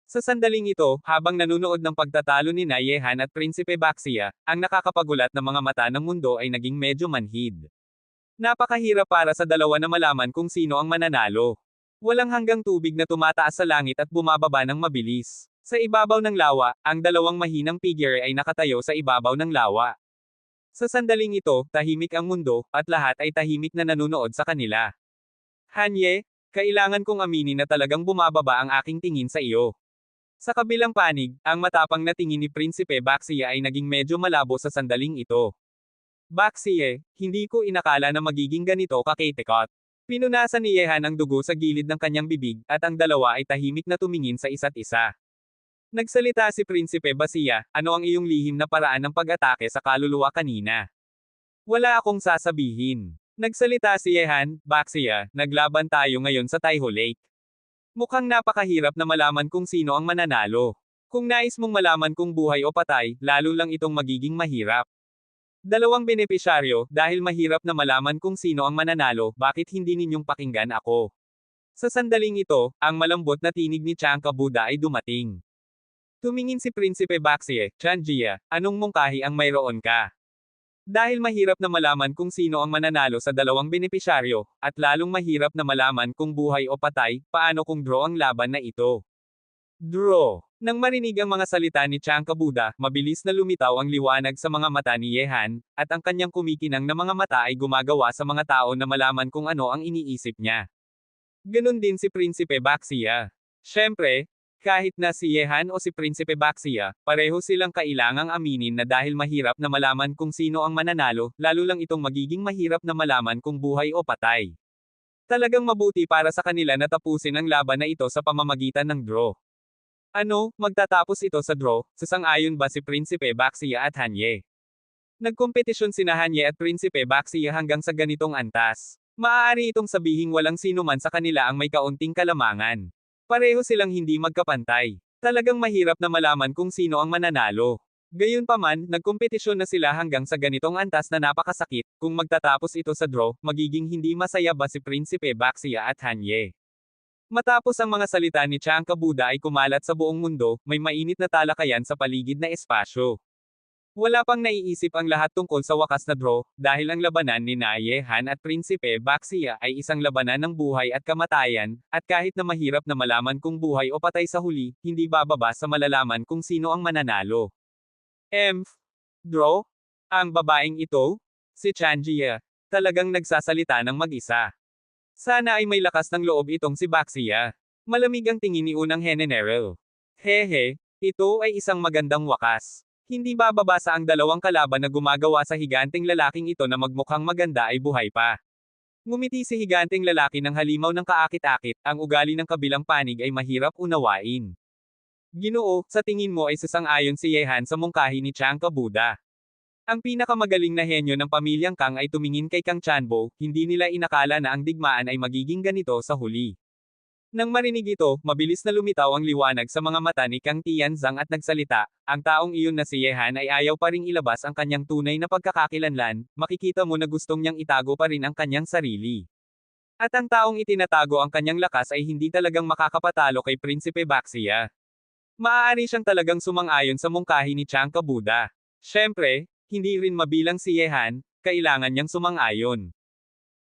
Sa sandaling ito, habang nanunood ng pagtatalo ni Yehan at Prinsipe Basia, ang nakakapagulat na mga mata ng mundo ay naging medyo manhid. Napakahirap para sa dalawa na malaman kung sino ang mananalo. Walang hanggang tubig na tumataas sa langit at bumababa ng mabilis. Sa ibabaw ng lawa, ang dalawang mahinang figure ay nakatayo sa ibabaw ng lawa. Sa sandaling ito, tahimik ang mundo, at lahat ay tahimik na nanunood sa kanila. Hanye, kailangan kong aminin na talagang bumababa ang aking tingin sa iyo. Sa kabilang panig, ang matapang na tingin ni Prinsipe Basia ay naging medyo malabo sa sandaling ito. Basia, hindi ko inakala na magiging ganito kakitikot. Pinunasan ni Yehan ang dugo sa gilid ng kanyang bibig, at ang dalawa ay tahimik na tumingin sa isa't isa. Nagsalita si Prinsipe Basia, ano ang iyong lihim na paraan ng pag-atake sa kaluluwa kanina? Wala akong sasabihin. Nagsalita si Yehan, Basia, naglaban tayo ngayon sa Taiho Lake. Mukhang napakahirap na malaman kung sino ang mananalo. Kung nais mong malaman kung buhay o patay, lalo lang itong magiging mahirap. Dalawang benepisyaryo, dahil mahirap na malaman kung sino ang mananalo, bakit hindi ninyong pakinggan ako? Sa sandaling ito, ang malambot na tinig ni Chanka Buddha ay dumating. Tumingin si Prinsipe Basia, Chanjia, anong mungkahi ang mayroon ka? Dahil mahirap na malaman kung sino ang mananalo sa dalawang benepisyaryo, at lalong mahirap na malaman kung buhay o patay, paano kung draw ang laban na ito? Draw! Nang marinig ang mga salita ni Chanka Buddha, mabilis na lumitaw ang liwanag sa mga mata ni Yehan, at ang kanyang kumikinang na mga mata ay gumagawa sa mga tao na malaman kung ano ang iniisip niya. Ganon din si Prinsipe Basia. Siyempre, kahit na si Yehan o si Prinsipe Basia, pareho silang kailangang aminin na dahil mahirap na malaman kung sino ang mananalo, lalo lang itong magiging mahirap na malaman kung buhay o patay. Talagang mabuti para sa kanila na tapusin ang laban na ito sa pamamagitan ng draw. Ano, magtatapos ito sa draw, sasang-ayon ba si Prinsipe Basia at Hanye? Nagkompetisyon sina Hanye at Prinsipe Basia hanggang sa ganitong antas. Maaari itong sabihing walang sino man sa kanila ang may kaunting kalamangan. Pareho silang hindi magkapantay. Talagang mahirap na malaman kung sino ang mananalo. Gayunpaman, nagkompetisyon na sila hanggang sa ganitong antas na napakasakit, kung magtatapos ito sa draw, magiging hindi masaya ba si Prinsipe Baxia at Hanye. Matapos ang mga salita ni Chiang Kabuda ay kumalat sa buong mundo, may mainit na talakayan sa paligid na espasyo. Wala pang naiisip ang lahat tungkol sa wakas na draw, dahil ang labanan ni Ye Han at Prinsipe Baxia ay isang labanan ng buhay at kamatayan, at kahit na mahirap na malaman kung buhay o patay sa huli, hindi bababa sa malalaman kung sino ang mananalo. Draw? Ang babaeng ito? Si Chanjia. Talagang nagsasalita ng mag-isa. Sana ay may lakas ng loob itong si Baxia. Malamig ang tingin ni unang Henenero. Hehe, ito ay isang magandang wakas. Hindi bababasa ang dalawang kalaban na gumagawa sa higanteng lalaking ito na magmukhang maganda ay buhay pa. Ngumiti si higanteng lalaki ng halimaw ng kaakit-akit, ang ugali ng kabilang panig ay mahirap unawain. Ginoo, sa tingin mo ay sasang-ayon si Yehan sa mungkahi ni Chiang Kabuda. Ang pinakamagaling na henyo ng pamilyang Kang ay tumingin kay Kang Chanbo, hindi nila inakala na ang digmaan ay magiging ganito sa huli. Nang marinig ito, mabilis na lumitaw ang liwanag sa mga mata ni Kang Tianzang at nagsalita, ang taong iyon na si Yehan ay ayaw pa ring ilabas ang kanyang tunay na pagkakakilanlan, makikita mo na gustong niyang itago pa rin ang kanyang sarili. At ang taong itinatago ang kanyang lakas ay hindi talagang makakapatalo kay Prinsipe Baxia. Maaari siyang talagang sumang-ayon sa mungkahi ni Chiang Kabuda. Siyempre, hindi rin mabilang si Yehan, kailangan niyang sumang-ayon.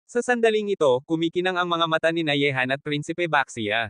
Sa sandaling ito, kumikinang ang mga mata ni Yehan at Prinsipe Baxia.